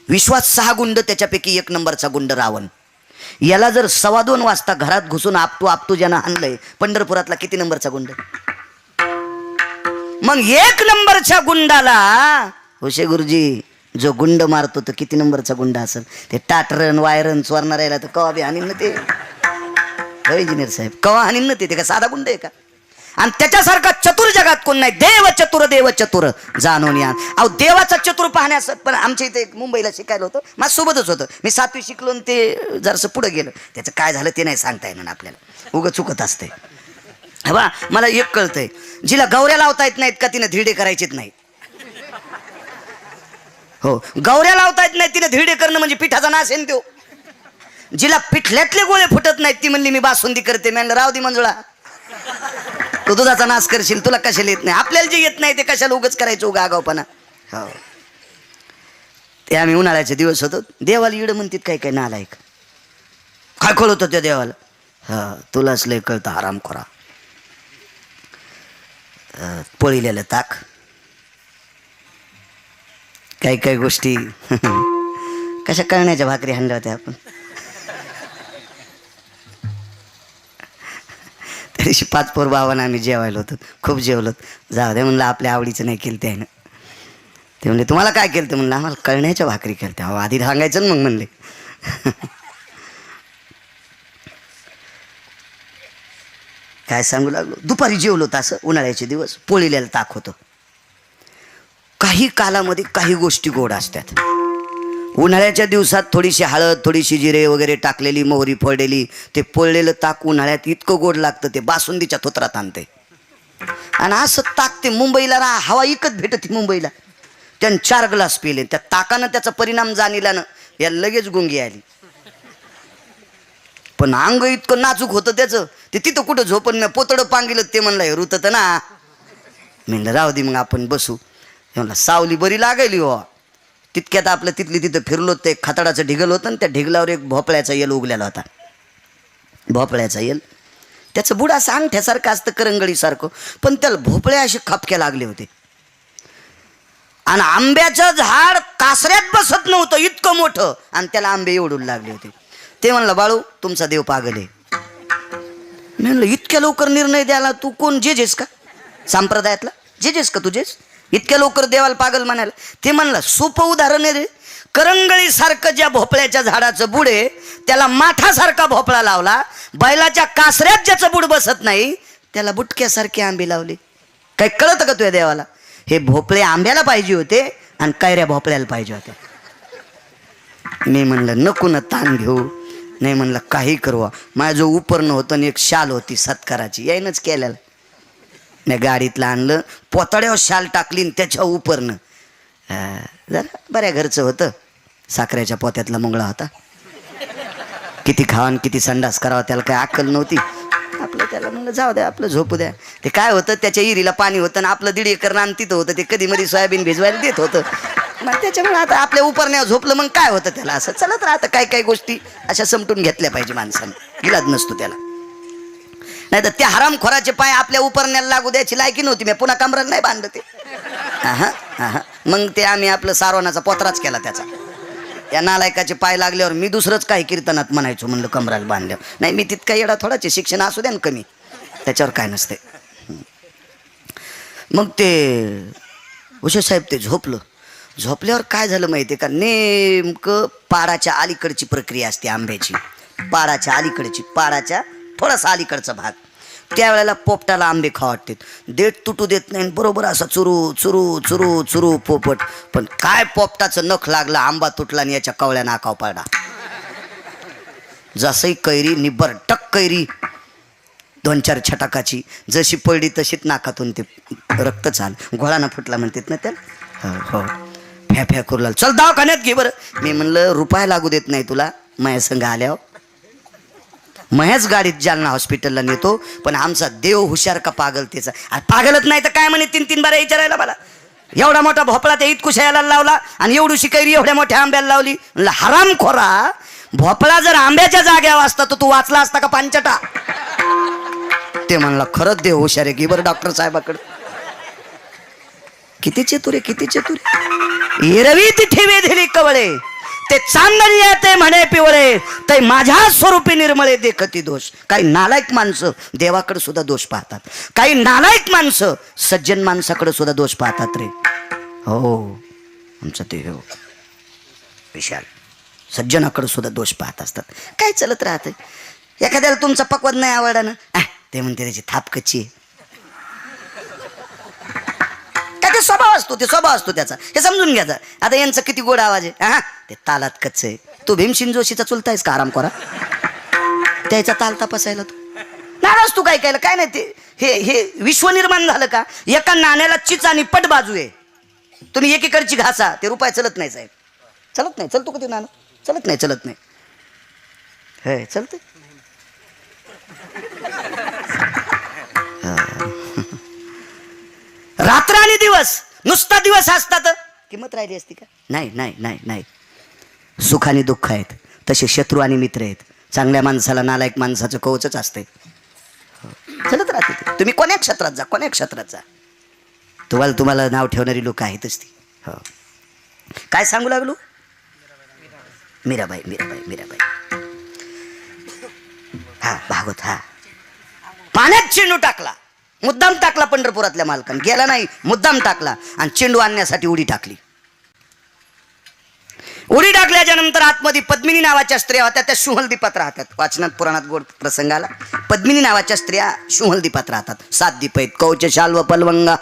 विश्वास 6 गुंड, त्याच्यापैकी 1 नंबरचा गुंड रावण. याला जर 2:15 वाजता घरात घुसून आपटू ज्यानं आणलंय, पंढरपुरातला किती नंबरचा गुंड? मग 1 नंबरच्या गुंडाला होशे गुरुजी जो गुंड मारतो तो किती नंबरचा गुंड असेल? ते टाटरन वायरन चोरणार यायला तर कवा बी हानीन ना ते. इंजिनियर साहेब कवा हानीन ना ते का साधा गुंड आहे का? आणि त्याच्यासारखा चतुर जगात कोण नाही. देव चतुर जाणून या. अहो देवाचा चतुर पाहण्यास पण आमच्या इथे मुंबईला शिकायला होतं, माझ्यासोबतच होतं. मी 7वी शिकलो आणि ते जरासं पुढे गेलं. त्याचं काय झालं ते नाही सांगता येणार आपल्याला, उगं चुकत असते. बा मला एक कळतंय, जिला गौऱ्या लावता येत नाहीत का तिनं धिरडे करायचेच नाही. हो, गौऱ्या लावता येत नाही तिनं धिरडे करणं म्हणजे पिठाचा नाश आहे तो. जिला पिठल्यातले गोळे फुटत नाहीत ती म्हणली मी बासुंदी करते. मी म्हणलं राव दी मंजुळा, तू दुधाचा नाश करशील, तुला कशाला येत नाही? आपल्याला जे येत नाही ते कशाला उगच करायचं उगा आगावपणा. हो, ते आम्ही उन्हाळ्याचे दिवस होतो. देवाला इड म्हणतात काय काय नालायक. काय कळ होतं त्या देवाला? हा तुलाच लय कळतं हरामखोरा. पळीलेलं ताक, काही काही गोष्टी कशा कळण्याच्या भाकरी हाणल्या होत्या आपण. त्या दिवशी 5 पोर बाबांना आम्ही जेवायला होतो, खूप जेवलो. जाऊ दे म्हणलं, आपल्या आवडीचं नाही केलं त्यानं. ते म्हणले तुम्हाला काय केलं? ते म्हणलं आम्हाला कळण्याच्या भाकरी केलं त्या. आधी सांगायचं ना मग म्हणले. काय सांगू लागलो. दुपारी जेवलो असं, उन्हाळ्याचे दिवस, पोळीलेलं ताक होतं. काही कालामध्ये काही गोष्टी गोड असतात. उन्हाळ्याच्या दिवसात थोडीशी हळद, थोडीशी जिरे वगैरे टाकलेली, मोहरी फोडलेली, ते पोळलेलं ताक उन्हाळ्यात इतकं गोड लागतं ते बासुंदीच्या थोत्रात आणते. आणि असं ताक ते मुंबईला हवा इकत भेटत मुंबईला. त्यानं 4 ग्लास पिले. त्या ताकानं त्याचा परिणाम जाणीला ना या लगेच गुंगी आली. पण अंग इतकं नाजूक होतं त्याचं, ते तिथं कुठं झोपन मी पोतडं पांगिलं. ते म्हणलं रुतत ना. म्हणलं राहू दे मग आपण बसू. म्हणलं सावली बरी लागायली हो. तितक्यात आपलं तिथली तिथं फिरलो. ते खताडाचं ढिगल होतं आणि त्या ढिगलावर एक भोपळ्याचा येल उगलेला होता. भोपळ्याचा येल त्याचं बुड असं अंगठ्यासारखं असतं, करंगळीसारखं, पण त्याला भोपळे असे खपक्या लागले होते. आणि आंब्याचं झाड कासऱ्यात बसत नव्हतं इतकं मोठं, आणि त्याला आंबे एवढू लागले होते. ते म्हणलं बाळू तुमचा देव पागल आहे. मी म्हणलं इतक्या लवकर निर्णय द्यायला तू कोण जेजेस का? संप्रदायातला जेजेस का तुझेच? इतक्या लवकर देवाला पागल म्हणायला? ते म्हणलं सोपं उदाहरण आहे रे. करंगळीसारखं ज्या भोपळ्याच्या झाडाचं बुड आहे त्याला माठासारखा भोपळा लावला. बैलाच्या कासऱ्यात ज्याचं बुड बसत नाही त्याला बुटक्यासारखे आंबे लावले. काही कळतं का तुझ्या देवाला? हे भोपळे आंब्याला पाहिजे होते आणि कैऱ्या भोपळ्याला पाहिजे होत्या. मी म्हणलं नको ना ताण घेऊ. नाही म्हणलं काही करू. माझं जो उपरणं होतं आणि एक शाल होती सत्काराची, यायनच केलेलं. मी गाडीतलं आणलं, पोतड्यावर शाल टाकली त्याच्या उपरणं. जरा बऱ्या घरचं होतं, साखरेच्या पोत्यातला मुंगळा होता. किती खावान किती संडास करावा त्याला काय अक्कल नव्हती. आपलं त्याला म्हणलं जाऊ द्या आपलं झोपू द्या. ते काय होतं त्याच्या इरीला पाणी होतं आणि आपलं 1.5 एकर रान तिथं होतं. ते कधी मध्ये सोयाबीन भिजवायला देत होतं. मग त्याच्यामुळे आता आपल्या उपरण्यावर झोपलं मग काय होतं त्याला. असं चलत राहतं. काही काही गोष्टी अशा समटून घेतल्या पाहिजे माणसानं. इलाज नसतो त्याला. नाही तर त्या हरामखोराचे पाय आपल्या उपरण्याला लागू द्यायची लायकी नव्हती. मी पुन्हा कमराला नाही बांधलं ते. मग ते आम्ही आपलं सारवणाचा पोतराच केला त्याचा. या नालायकाचे पाय लागल्यावर मी दुसरंच काही कीर्तनात म्हणायचो. म्हणलं कमराला बांधल्यावर. नाही मी तितका येडा थोडाचे शिक्षण असू द्या ना कमी, त्याच्यावर काय नसते. मग ते उशे साहेब ते झोपल्यावर काय झालं माहिती आहे का? नेमकं पाडाच्या अलीकडची प्रक्रिया असते आंब्याची. पाडाच्या अलीकडची, पाडाच्या थोडासा अलीकडचा भाग. त्यावेळेला पोपटाला आंबे खावा वाटतात. देठ तुटू देत नाही, बरोबर असा चुरू चुरू चुरू चुरू पोपट. पण काय पोपटाचं नख लागलं, आंबा तुटला आणि याच्या कवळ्या नाकाव पडला. जसंही कैरी निब्बर टक कैरी 2-4 छटाकाची जशी पडली तशीच नाकातून ते रक्त चाल घोळाना फुटला म्हणतात ना त्याला. हो फॅ फॅ करू लागला. चल दवाखान्यात घे बरं. मी म्हणलं रुपया लागू देत नाही तुला. माझ्या संग आल्यावर महेच गाडीत जालना हॉस्पिटलला नेतो. पण आमचा देव हुशार का पागल त्याचा? पागलच नाही तर काय म्हणे 3-3 बारा विचारायला मला. एवढा मोठा भोपळा त्या इतकुशाला लावला आणि एवढी कैरी एवढ्या मोठ्या आंब्याला लावली. म्हणलं हरामखोरा, भोपळा जर आंब्याच्या जाग्यावर असता तर तू वाचला असता का पांचटा? ते म्हणला खरंच देव हुशार आहे की बरं डॉक्टर साहेबाकडे. किती चतुरे किती चतुरे. एरवी ती ठेवे दिली कवळे ते चांदणी येते म्हणे पिवळे, ते माझ्या स्वरूपी निर्मळे देखती दोष. काही नालायक माणसं देवाकडे सुद्धा दोष पाहतात, काही नालायक माणसं सज्जन माणसाकडे सुद्धा दोष पाहतात रे. हो, आमचं ते हो विशाल सज्जनाकडे सुद्धा दोष पाहत असतात. काय चालत राहते. एखाद्याला तुमचा पक्वाद नाही आवडला ना, ते म्हणते त्याची थाप कच्ची आहे. काय ते स्वभाव असतो, ते स्वभाव असतो त्याचा, हे समजून घ्यायचं. आता यांचं किती गोड आवाज आहे, हा ते तालात कच्च आहे. तू भीमसिंग जोशीचा चुलता आहेस का आराम करा, त्याचा ताल तपासायला तू नाराज. तू काय केलं काय नाही. ते हे हे विश्व निर्माण झालं का. एका नाण्याला चिच आणि पट बाजू आहे. तुम्ही एकीकडची घासा, ते रुपये चलत नाही साहेब, चलत नाही. चलतो का ते नाणं, चलत नाही, चलत नाही. हे चलते. रात्र आणि दिवस, नुसता दिवस असतात किंमत राहिली असती का. नाही नाही नाही नाही. सुख आणि दुःख आहेत, तसे शत्रू आणि मित्र आहेत. चांगल्या माणसाला नालायक माणसाचं कवचच असते. चलत राहते ते. तुम्ही कोण्या क्षेत्रात जा, कोण्या क्षेत्रात जा, तुम्हाला नाव ठेवणारी लोक आहेतच ती. हो. काय सांगू लागलो. मीराबाई मीराबाई मीराबाई. हा भागवत. हा पाण्यात चेंडू टाकला, मुद्दाम टाकला. पंढरपुरातल्या मालकान गेला नाही, मुद्दाम टाकला आणि चेंडू आणण्यासाठी उडी टाकली. उडी टाकल्याच्या नंतर आतमध्ये पद्मिनी नावाच्या स्त्रिया होत्या, त्या शुहलदीपात राहतात. वाचनात पुराणात गोड प्रसंगाला पद्मिनी नावाच्या स्त्रिया शुहलदीपात राहतात. 7 दीप आहेत. कौच शाल्व पलवंगा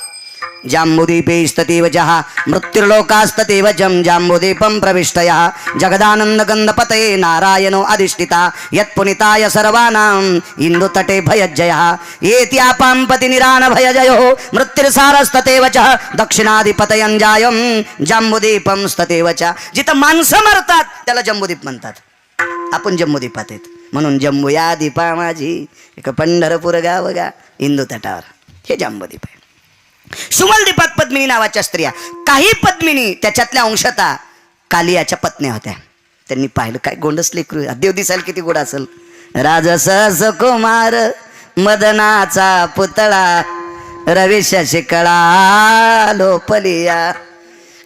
जांबुदीपे स्ततेव जहा मृत्युर्लोकास्ततेव जम जांबुदीपं प्रविष्टयः जगदानंद गंधपतये नारायणो अधिष्ठिता यत्पुनिताय सर्वानां इंदुतटे भयजयः एति आपांपति निरान भयजयो मृत्युर्सारस्ततेव च दक्षिणाधिपतयं जायं जांबुदीपं स्ततेव च. जिथं माणसं मरतात त्याला जम्बूदीप म्हणतात. आपण जम्बूदीपात आहेत म्हणून जम्बू या दीपा माझी एक पंढरपूर गाव गा इंदू तटावर, हे जम्बूदीप आहे. सुमलदीपात पद्मिनी नावाच्या स्त्रिया, काही पद्मिनी त्याच्यातल्या अंशता कालियाच्या पत्न्या होत्या. त्यांनी पाहिलं काय गोंडस लेकरू, देव दिसायला किती गोड असेल. राजस कुमार मदनाचा पुतळा रविश शिकळा लोपलिया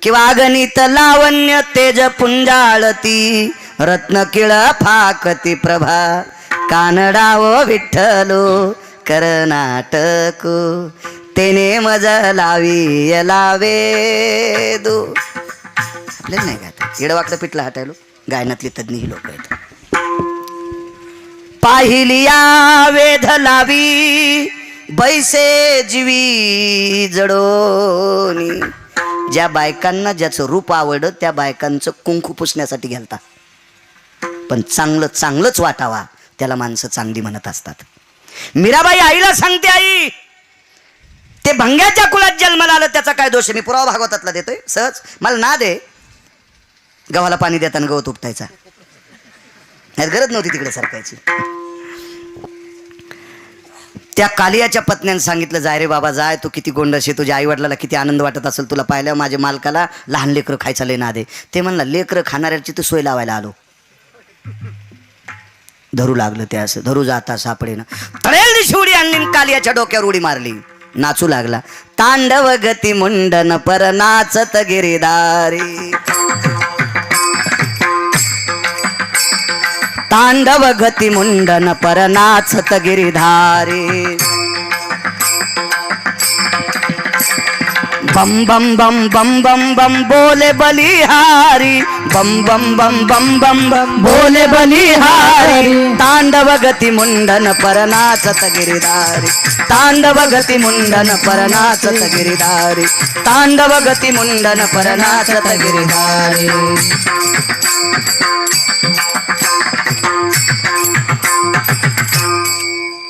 किंवा गणित लावण्य तेज पुंजाळती रत्न किळ फाकती प्रभा कानडाओ विठ्ठलो कर्नाटक तेने मज लावी लावे दो. आपल्याला नाही गात येडवाकडं पिठलं हटायलो. गायनातली तज्ञ ही लोक आहेत. पाहिलिया वेध लावी बैसे जीवी जडोनी. ज्या बायकांना ज्याचं रूप आवडलं त्या बायकांचं कुंकू पुसण्यासाठी घालतात. पण चांगलं चांगलंच वाटावा त्याला माणसं चांगली म्हणत असतात. मीराबाई आईला सांगते, आई ते भंग्याच्या कुळात जन्माला आलं त्याचा काय दोष आहे. मी पुरावा भागवतातला देतोय सहज. मला ना दे गव्हाला पाणी देताना गवत उपटायचा, नाही गरज नव्हती तिकडे सरकायची. त्या कालियाच्या पत्न्यानं सांगितलं, जाय रे बाबा जाय, तू किती गोंडस आहे, तुझ्या आई वडिलाला किती आनंद वाटत असेल तुला पाहिल्यावर. माझ्या मालकाला लहान लेकरं खायचा लय ना दे. ते म्हणला लेकरं खाणाऱ्याची तू सोय लावायला आलो. धरू लागलं ते असं, धरू जाता सापडेना. तळेल शिवडी आणली कालियाच्या डोक्यावर उडी मारली. नाचू लागला. तांडव गती मुंडन पर नाचत गिरिधारी. तांडव गती मुंडन पर नाचत गिरिधारी. बम बम बम बम बम बम बोले बलिहारी. बम बम बम बम बम बम बोले बलिहारी. तांडव गती मुंडन पर नाचत गिरिधारी. तांडव गती मुंडन पर नाचत गिरिधारी. तांडव गती मुंडन पर नाचत गिरिधारी.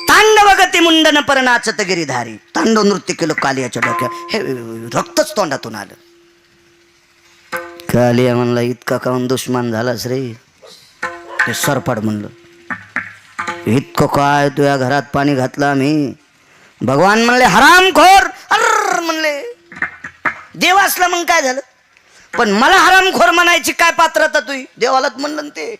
तांडव गती मुंडन पर नाचत गिरिधारी. तांडव नृत्य केलं कालियाच्या डोक्यात. हे रक्तच तोंडातून आलं. कालिया म्हणला, इतका काऊन दुश्मन झालास रे. ते सरपाड म्हणलं, इतकं काय तुझ्या घरात पाणी घातलं आम्ही. भगवान म्हणले हरामखोर. अर म्हणले देव असला मग काय झालं, पण मला हरामखोर म्हणायची काय पात्रता तुझी. देवालाच म्हणलं ते,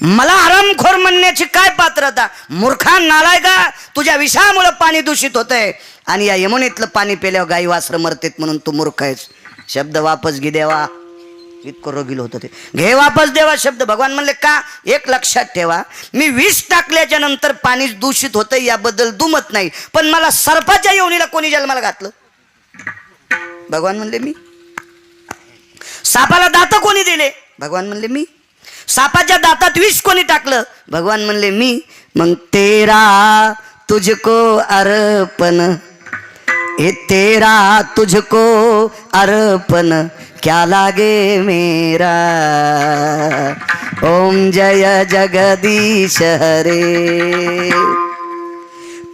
मला हरामखोर म्हणण्याची काय पात्रता. मूर्खा नालायका, तुझ्या विषामुळे पाणी दूषित होतंय आणि या यमुनेतलं पाणी पेल्यावर गाई वासरं मरतेत म्हणून तू मूर्ख आहेस. शब्द वापस घे देवा. इतकं रगील होतं ते. घे वापस देवा शब्द. भगवान म्हणले का? एक लक्षात ठेवा, मी विष टाकल्याच्या नंतर पाणी दूषित होतं याबद्दल दुमत नाही, पण मला सर्पाच्या योनीला कोणी जन्माला घातलं? भगवान म्हणले मी. सापाला दात कोणी दिले? भगवान म्हणले मी. सापाच्या दातात विष कोणी टाकलं? भगवान म्हणले मी. मग तेरा तुझको अर्पण, हे तेरा तुझको अर्पण, क्या लागे मेरा. ओम जय जगदीश हरे.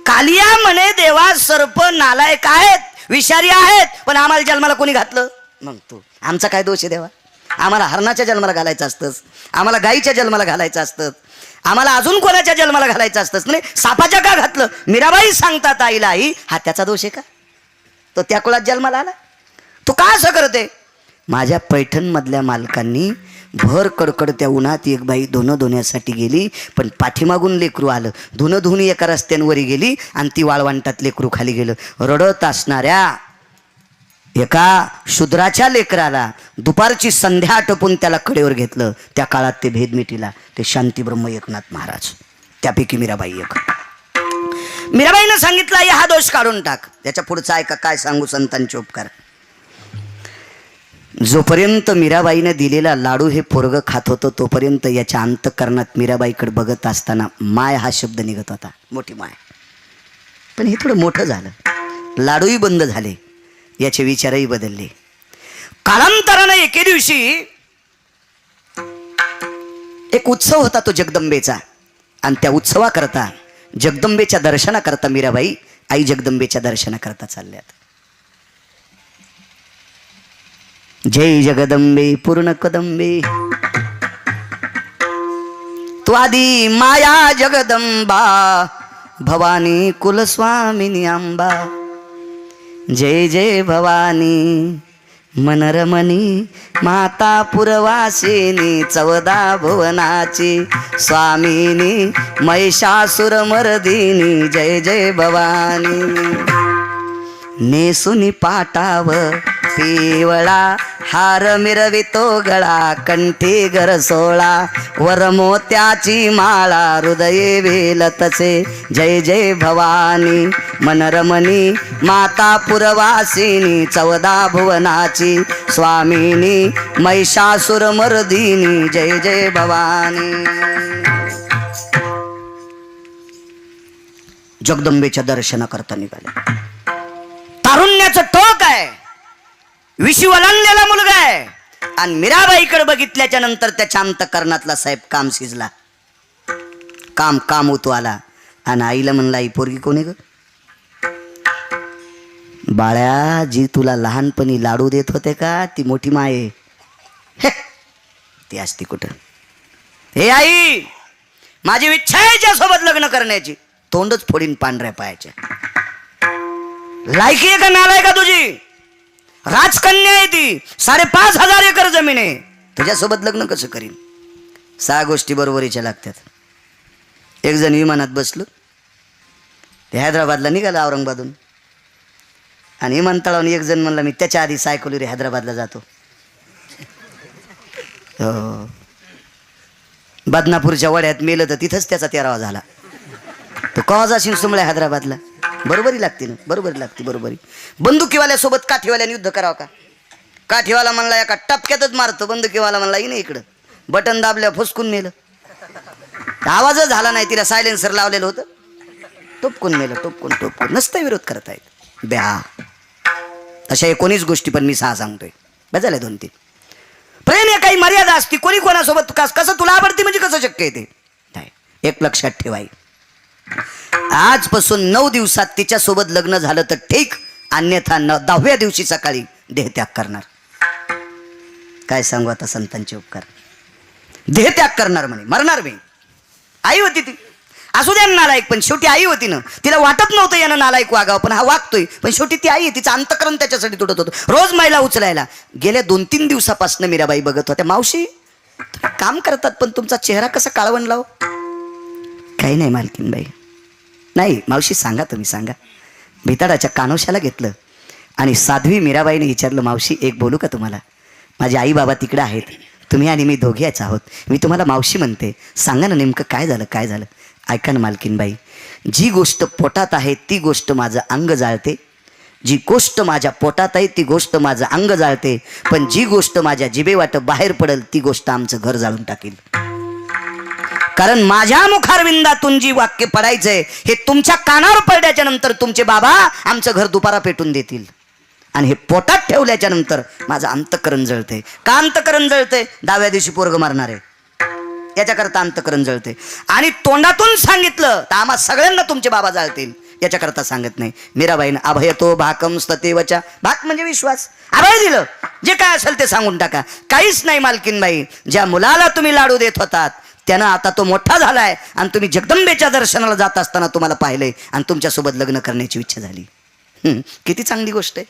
कालिया म्हणे देवा सर्प नालायक आहेत, विषारी आहेत, पण आम्हाला जन्माला कोणी घातलं? मग तू. आमचा काय दोष आहे देवा? आम्हाला हरणाच्या जन्माला घालायचं असतंच, आम्हाला गाईच्या जन्माला घालायचं असतं, आम्हाला अजून कोणाच्या जन्माला घालायचं असतंच, म्हणजे सापाच्या का घातलं? मीराबाई सांगतात आईला, आई हा त्याचा दोष आहे का? तो त्या कुळात जन्माला आला, तू का असं करते? माझ्या पैठणमधल्या मालकांनी भर कडकडत्या उन्हात एक बाई धुणं धुण्यासाठी गेली, पण पाठीमागून लेकरू आलं. धुणं धुणी एका रस्त्यांवरी गेली आणि ती वाळवंटात लेकरू खाली गेलं. रडत असणाऱ्या एका शूद्राच्या लेकराला दुपारची संध्या आटपून त्याला कडेवर घेतलं. त्या काळात ते भेद मिटीला, ते शांतीब्रह्म एकनाथ महाराज, त्यापैकी मीराबाई एक. मीराबाईनं सांगितलं आई हा दोष काढून टाक. त्याच्या पुढचा ऐका काय सांगू संतांचे उपकार. जोपर्यंत मीराबाईनं दिलेला लाडू हे पोरग खात होतं तोपर्यंत याच्या अंतःकरणात मीराबाईकडे बघत असताना माय हा शब्द निघत होता, मोठी माय. पण हे थोडं मोठं झालं, लाडूही बंद झाले, याचे विचारही बदलले. कालांतरानं एके दिवशी एक उत्सव होता तो जगदंबेचा, आणि त्या उत्सवाकरता जगदंबेच्या दर्शनाकरता मीराबाई आई जगदंबेच्या दर्शनाकरता चालल्यात. जय जगदंबे पूर्ण कदंबे, तू आदी माया जगदंबा, भवानी कुलस्वामिनी अंबा. जय जय भवानी मनरमणी, माता पुरवासिनी, 14 भुवनाची स्वामिनी, महिषासुरमर्दिनी. जय जय भवानी. नेसुनी पाटाव पिवळा हार मिरवितो गळा, कंठी गरसोळा वरमोत्याची माळा, हृदये वेलतसे. जय जय भवानी मनरमणी, माता पुरवासिनी, 14 भुवनाची स्वामिनी, महिषासुरमर्दिनी. जय जय भवानी. जगदंबेच्या दर्शनाकरता निघाले. तारुण्याचं टोक आहे, विशी वलांडलेला मुलगा आहे, आणि मीराबाईकडे बघितल्याच्या नंतर त्याच्या अंतःकरणातला साहेब काम शिजला, काम होतो आला. आणि आईला म्हणला आई पोरगी कोणी ग? बाळ्या, जी तुला लहानपणी लाडू देत होते का ती मोठी माय ती असती कुठं? हे आई, माझी इच्छा आहे त्यासोबत लग्न करण्याची. तोंडच फोडीन पांढऱ्या पायाच्या. लायकी आहे का नालाय का तुझी? राजकन्या आहे ती, 5,500 एकर जमीन आहे, तुझ्यासोबत लग्न कसं करीन? 6 गोष्टी बरोबरीच्या लागतात. एक जण विमानात बसलो, ते हैदराबादला निघाला औरंगाबादहून, आणि विमानतळावरून एक जण म्हणला मी त्याच्या आधी सायकलीवर हैदराबादला जातो. हो, बदनापूरच्या वड्यात मेलं तर तिथंच त्याचा 13वा झाला. तो कवा जाशील सुमळ्या हैदराबादला? बरोबरी लागते ना, बरोबरी लागते, बरोबरी. बंदुकीवाल्यासोबत काठीवाल्याने युद्ध करावं का? काठीवाला म्हणला एका टपक्यातच मारतो, बंदुकीवाला म्हणला नाही इकडं, बटन दाबल्या फुसकून मेलं. आवाजच झाला नाही, तिला सायलेन्सर लावलेलं होतं, टोपकून मेलं, टोपकून. नसतं विरोध करता येत ब्या. अशा 19 गोष्टी पण मी 6 सांगतोय, बजाले 2-3. प्रेम हे काही मर्यादा असती, कोणी कोणासोबत कसं तुला आवडते म्हणजे कसं शक्य आहे ते नाही. एक लक्षात ठेवाय, आजपासून 9 दिवसात तिच्यासोबत लग्न झालं तर ठीक, अन्यथा 10व्या दिवशी सकाळी देहत्याग करणार. काय सांगू आता संतांचे उपकार. देहत्याग करणार म्हणे, मरणार मी. आई होती ती, असू द्या नालायक, पण शेवटी आई होती ना. तिला वाटत नव्हतं यानं नालायक वागावं, पण हा वागतोय. पण शेवटी ती आई आहे, तिचं अंतःकरण त्याच्यासाठी तुटत होतं. रोज महिला उचलायला. गेल्या 2-3 दिवसापासून मीराबाई बघत होत्या, मावशी काम करतात पण तुमचा चेहरा कसा काळवण लाव? काही नाही मालकीनबाई. नाही मावशी सांगा, तुम्ही सांगा. भिताडाच्या कानोशाला घेतलं आणि साध्वी मीराबाईने विचारलं, मावशी एक बोलू का तुम्हाला? माझे आई बाबा तिकडे आहेत, तुम्ही आणि मी दोघेच आहोत. मी तुम्हाला मावशी म्हणते. सांगा ना नेमकं काय झालं, काय झालं? ऐका ना मालकीनबाई, जी गोष्ट पोटात आहे ती गोष्ट माझं अंग जाळते, जी गोष्ट माझ्या पोटात आहे ती गोष्ट माझं अंग जाळते, पण जी गोष्ट माझ्या जिभेवाट बाहेर पडेल ती गोष्ट आमचं घर जाळून टाकेल. कारण माझ्या मुखारविंदातून जी वाक्य पडायचंय हे तुमच्या कानावर पडल्याच्या नंतर तुमचे बाबा आमचं घर दुपारा पेटून देतील, आणि हे पोटात ठेवल्याच्या नंतर माझं अंतकरण जळतंय. का अंतकरण जळतंय? 10व्या दिवशी पोरग मारणार आहे याच्याकरता अंतकरण जळते. आणि तोंडातून सांगितलं तर आम्हा सगळ्यांना तुमचे बाबा जाळतील याच्याकरता सांगत नाही. मीराबाईनं अभयतो भाकम स्ततेवचा, भाक म्हणजे विश्वास, अभय दिलं. जे काय असेल ते सांगून टाका, काहीच नाही मालकीनबाई. ज्या मुलाला तुम्ही लाडू देत होतात त्यानं आता तो मोठा झालाय आणि तुम्ही जगदंबेच्या दर्शनाला जात असताना तुम्हाला पाहिलंय आणि तुमच्यासोबत लग्न करण्याची इच्छा झाली. किती चांगली गोष्ट आहे.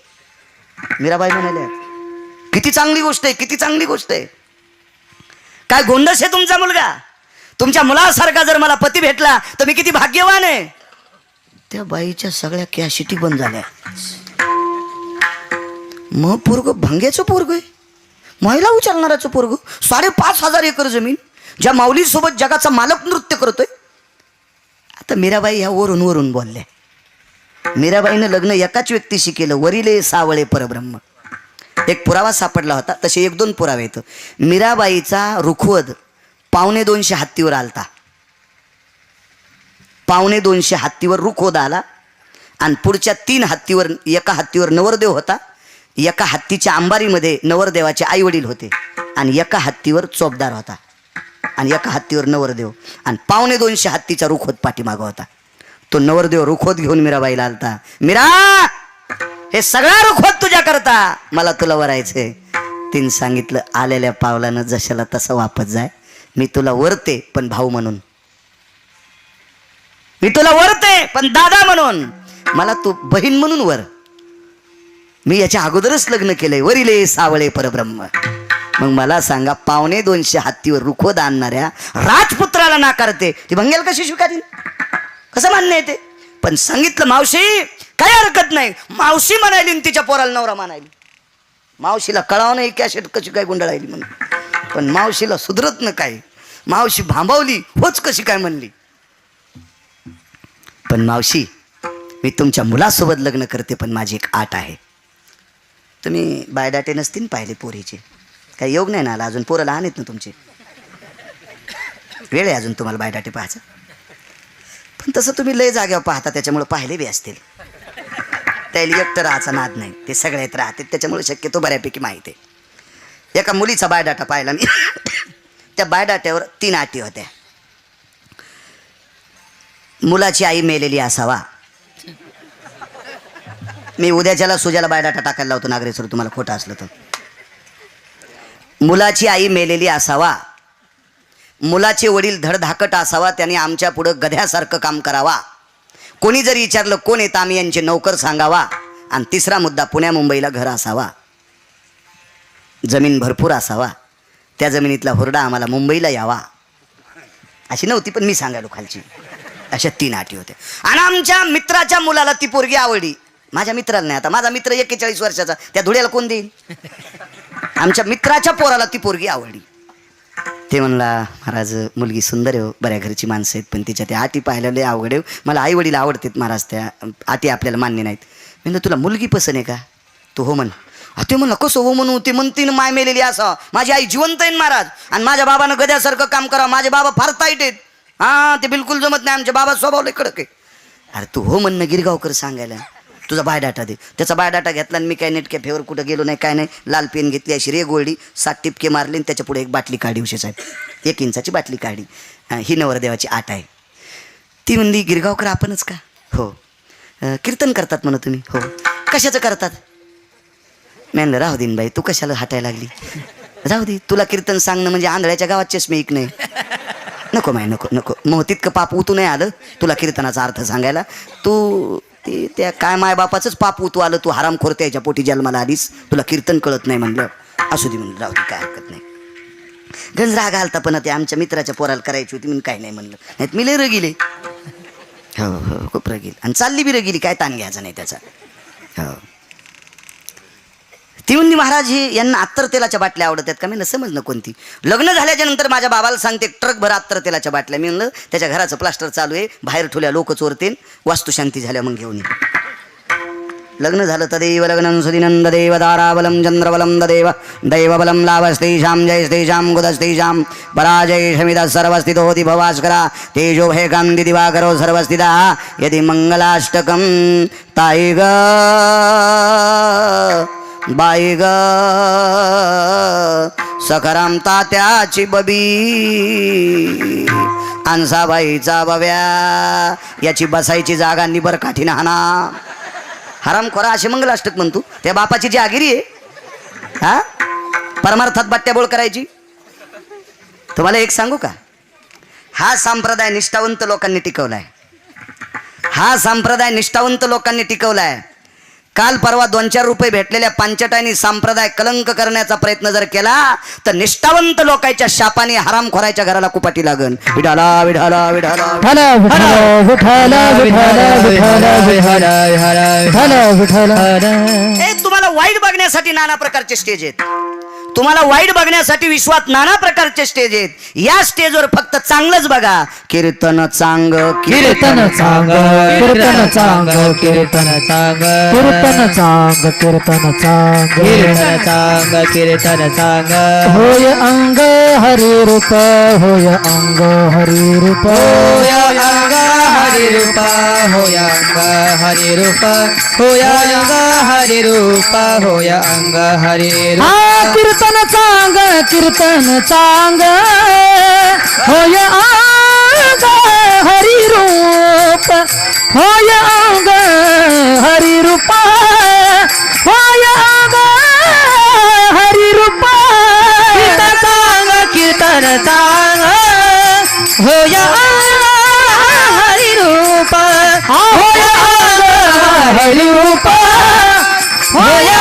मीराबाई म्हणाल्या किती चांगली गोष्ट आहे, किती चांगली गोष्ट आहे. काय गोंडस आहे तुमचा मुलगा. तुमच्या मुलासारखा जर मला पती भेटला तर मी किती भाग्यवान आहे. त्या बाईच्या सगळ्या कॅशिटी बंद झाल्या. मग पोरग भंग्याचं पोरग आहे, महिला उचलणाराचं पोरग, 5,500 एकर जमीन, ज्या माऊलीसोबत जगाचा मालक नृत्य करतोय. आता मीराबाई ह्या वरून वरून बोलल्या. मीराबाईनं लग्न एकाच व्यक्तीशी केलं, वरिले सावळे परब्रह्म. एक पुरावा सापडला होता, तसे 1-2 पुरावे येतं. मीराबाईचा रुखवत 250 हत्तीवर आलता. 250 हत्तीवर रुखवत आला, आणि पुढच्या 3 हत्तीवर, एका हत्तीवर नवरदेव होता, एका हत्तीच्या अंबारीमध्ये नवरदेवाचे आई वडील होते, आणि एका हत्तीवर चोपदार होता, आणि एका हत्तीवर नवरदेव, आणि 250 हत्तीचा रुखवत पाठीमागं होता. तो नवरदेव रुखवत घेऊन मीराबाईला आलता. मीरा, हे सगळा रुखवत तुझ्या करता, मला तुला वरायचंय. तिने सांगितलं, आलेल्या पावलानं जशाला तसं वापस जाय. मी तुला वरते पण भाऊ म्हणून, मी तुला वरते पण दादा म्हणून, मला तू बहीण म्हणून वर. मी याच्या अगोदरच लग्न केलंय, वरिले सावळे परब्रह्म. मग मला सांगा, 250 हत्तीवर रुखवत आणणाऱ्या राजपुत्राला नाकारते, ती भंगेल कशी स्वीकारीन? कसं मान्य येते? पण सांगितलं मावशी काही हरकत नाही. मावशी म्हणायली तिच्या पोराला नवरा म्हणायली. मावशीला कळावं नाही कॅशेट कशी काय गुंडाळायली म्हणून, पण मावशीला सुधरत न काय. मावशी भांबावली, होच कशी काय म्हणली. पण मावशी, मी तुमच्या मुलासोबत लग्न करते, पण माझी एक आट आहे. तुम्ही बायोडाटे नसतील पाहिले पोरीचे, काही योग नाही ना आला अजून, पोरं लहान आहेत ना तुमचे, वेळ आहे अजून तुम्हाला बायोडाटे पाहायचं. पण तसं तुम्ही लय जाग्यावर पाहता, त्याच्यामुळे पाहिले बी असतील. त्याला एकटं राहायचा नाद नाही, ते सगळ्यात राहते, त्याच्यामुळे शक्यतो बऱ्यापैकी माहिती आहे. एका मुलीचा बायोडाटा पाहिला मी. त्या बायोडाट्यावर 3 अटी होत्या. मुलाची आई मेलेली असावा. मी उद्याच्याला सुजाला बायोडाटा टाकायला लावतो नागरेश्वर, तुम्हाला खोटं असलं तर. मुलाची आई मेलेली असावा, मुलाचे वडील धडधाकट असावा, त्याने आमच्या पुढं गध्यासारखं काम करावा, कोणी जरी विचारलं कोण येतं आम्ही यांचे नौकर सांगावा, आणि 3रा मुद्दा, पुण्या मुंबईला घर असावा, जमीन भरपूर असावा, त्या जमिनीतला हुरडा आम्हाला मुंबईला यावा. अशी नव्हती पण मी सांगायलो खालची. अशा 3 अटी होत्या. आणि आमच्या मित्राच्या मुलाला ती पोरगी आवडली. माझ्या मित्राला नाही, आता माझा मित्र 41 वर्षाचा, त्या धुळ्याला कोण देईल? आमच्या मित्राच्या पोराला ती पोरगी आवडली. ते म्हणला, महाराज मुलगी सुंदर आहे, बऱ्या घरची माणसं आहेत, पण तिच्या त्या अटी पाहायला लय अवघड आहे. मला आई वडील आवडतात महाराज, त्या अटी आपल्याला मान्य नाहीत. म्हणलं तुला मुलगी पसंत आहे का? तो हो म्हण. ते म्हणलं कसं हो म्हणू? ते म्हणतीन माय मेलेली असा, माझी आई जिवंत आहे महाराज, आणि माझ्या बाबानं गद्यासारखं काम करावं. माझे बाबा फार ताईट आहेत. हां, ते बिलकुल जमत नाही, आमच्या बाबा स्वभाव लय कडक आहे. अरे तू हो म्हणणं गिरगावकर सांगायला, तुझा बायोडाटा दे. त्याचा बायोडाटा घेतला, आणि मी काय नेट कॅफेवर कुठं गेलो नाही, काय नाही. लाल पेन घेतली, अशी रे गोळडी, 7 टिपके मारले, आणि त्याच्या पुढे एक बाटली काढली. उशे साहेब 1 इंचाची बाटली काढली. ही नवरदेवाची आट आहे. ती म्हणली, गिरगावकर आपणच का? हो. कीर्तन करतात म्हणा तुम्ही? हो. कशाचं करतात? म्हणलं राहू देन बाई, तू कशाला हटायला लागली? राहू दे, तुला कीर्तन सांगणं म्हणजे आंधळ्याच्या गावात चष्मे ऐक नाही. नको माय, नको नको. मग तितकं पाप उतू नाही आलं तुला कीर्तनाचा अर्थ सांगायला. तू त्या काय मायबापाचंच पाप उतू आलं, तू हरामखोर त्याच्या पोटी जन्माला आलीस, तुला कीर्तन कळत नाही म्हणलं. असू दे म्हणलं, राहू दे, काय हरकत नाही. गंज राग आलता, पण ते आमच्या मित्राच्या पोराला करायची होती म्हणून काय नाही म्हणलं. नाहीत मी लय रगिले. हो हो, खूप रगील, आणि चालली बी रगिली, काय ताण घ्यायचा नाही त्याचा. हो. ती म्हणली महाराज हे यांना अत्तर तेलाच्या बाटल्या आवडत आहेत का? मी समजणं कोणती. लग्न झाल्याच्या नंतर माझ्या बाबाला सांगते ट्रक भर अत्तर तेलाच्या बाटल्या. मी म्हणलं त्याच्या घराचं प्लास्टर चालू आहे, बाहेर ठेवल्या लोक चोरतेन, वास्तुशांती झाल्या मग घेऊन ये. लग्न झालं तदेव लग्नं सुदिनं ददेव ताराबलं चंद्रबलं ददेव दैवबलं लाभस्तेषां जयस्तेषां गुदस्तेषां पराजय शमिदः सर्वस्थितो होती भवास्करा तेजो हे कान्ति दिवाकरो सर्वस्थितः यदि मंगलाष्टकं ताई ग बाई ग सखराम तात्याची बबी अंसाबाईचा बव्या याची बसायची जागा निबर काठीनं हाना. हरामखोरा असे मंगलाष्टक म्हणतो. त्या बापाची जी आगिरी आहे हा परमार्थात बट्ट्याबोळ करायची. तुम्हाला एक सांगू का, हा संप्रदाय निष्ठावंत लोकांनी टिकवलाय. हा संप्रदाय निष्ठावंत लोकांनी टिकवलाय. काल परवा 2-4 रुपये भेटलेल्या पांचटांनी संप्रदाय कलंक करण्याचा प्रयत्न जर केला तर निष्ठावंत लोकांच्या शापाने हरामखोराच्या घराला कुपाटी लागन. विठाला विठाला विठाला तुम्हाला वाईट बघण्यासाठी नाना प्रकारचे स्टेज आहेत. तुम्हाला वाईट बघण्यासाठी विश्वात नाना प्रकारचे स्टेज आहेत. या स्टेजवर फक्त चांगलंच बघा. कीर्तन चांग कीर्तन चांग कीर्तन चांग कीर्तन चांग कीर्तन चांग कीर्तन चांग कीर्तन चांग कीर्तन चांग होय अंग हरि रूप होय अंग हरि रूप होय अंग हरि रूप होय अंग हरि रूप होय अंग हरि रूप होय अंग हरि रूप. कीर्तन चांग कीर्तन चांग होय अंग हरि रूप होय अंग हरि रूप होय अंग हरि रूप. कीर्तन चांग कीर्तन चांग होय अंग हरि रूप होय अंग हरि रूप होय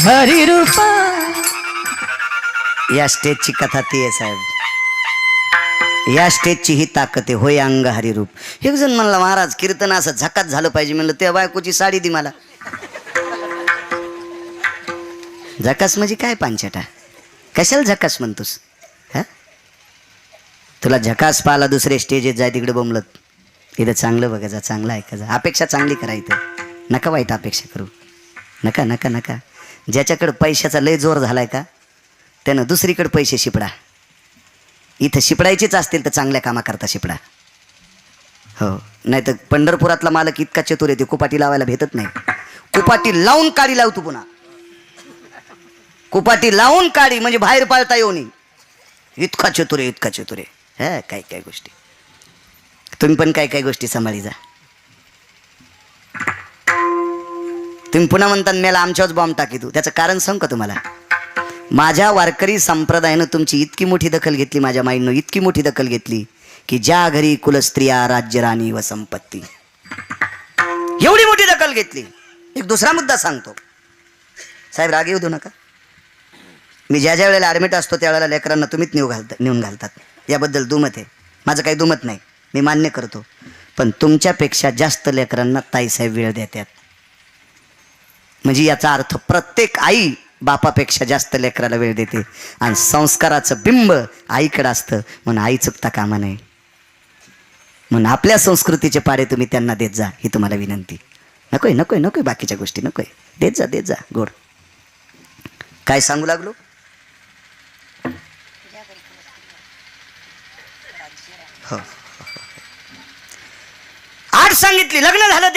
हरि रूप. या स्टेजची कथा ती आहे साहेब. या स्टेजची ही ताकद आहे. होय अंग हरिरूप. एक जण म्हणला महाराज कीर्तन असं झकात झालं पाहिजे. म्हणलं त्या बायकोची साडी दी मला. झकास म्हणजे काय पांचटा? कशाला झकास म्हणतोस? हा तुला झकास पाहाला दुसरे स्टेजेस जाय तिकडे बोंबलत. इथं चांगलं बघायचं, चांगलं ऐकायचं, अपेक्षा चांगली करायचं. नका वाईट अपेक्षा करू. नका नका नका. ज्याच्याकडे पैशाचा लय जोर झालाय का त्यानं दुसरीकडे पैसे शिपडा. इथं शिपडायचेच असतील तर चांगल्या कामाकरता शिपडा. हो, नाही तर पंढरपुरातला मालक इतका चतुर आहे ते कुपाटी लावायला भेटत नाही. कुपाटी लावून काडी लावतो पुन्हा. कुपाटी लावून काडी म्हणजे बाहेर पाळता येऊ नये. इतका चतुर आहे, इतका चतुर आहे. हा काय काय गोष्टी. तुम्ही पण काय काय गोष्टी सांभाळी जा. तुम्ही पुन्हा म्हणता मेला आमच्याच बॉम्ब टाकी तू. त्याचं कारण सांग का तुम्हाला? माझ्या वारकरी संप्रदायानं तुमची इतकी मोठी दखल घेतली, माझ्या माईनं इतकी मोठी दखल घेतली की ज्या घरी कुलस्त्रिया राज्य राणी व संपत्ती, एवढी मोठी दखल घेतली. एक दुसरा मुद्दा सांगतो साहेब, राग येऊ देऊ नका. मी ज्या ज्या वेळेला ॲडमिट असतो त्यावेळेला लेकरांना तुम्हीच नेऊन घालतात. याबद्दल दुमत आहे. माझं काही दुमत नाही, मी मान्य करतो. पण तुमच्यापेक्षा जास्त लेकरांना ताईसाहेब वेळ देतात. म्हणजे याचा अर्थ प्रत्येक आई बापापेक्षा जास्त लेकराला वेळ देते. आणि संस्काराचं बिंब आईकडं असतं म्हणून आई चुकता कामा नये. म्हणून आपल्या संस्कृतीचे पाडे तुम्ही त्यांना देत जा, ही तुम्हाला विनंती. नकोय नकोय नकोय बाकीच्या गोष्टी नकोय. देत जा गोड. काय सांगू लागलो? हो, आठ सांगितली. लग्न झालं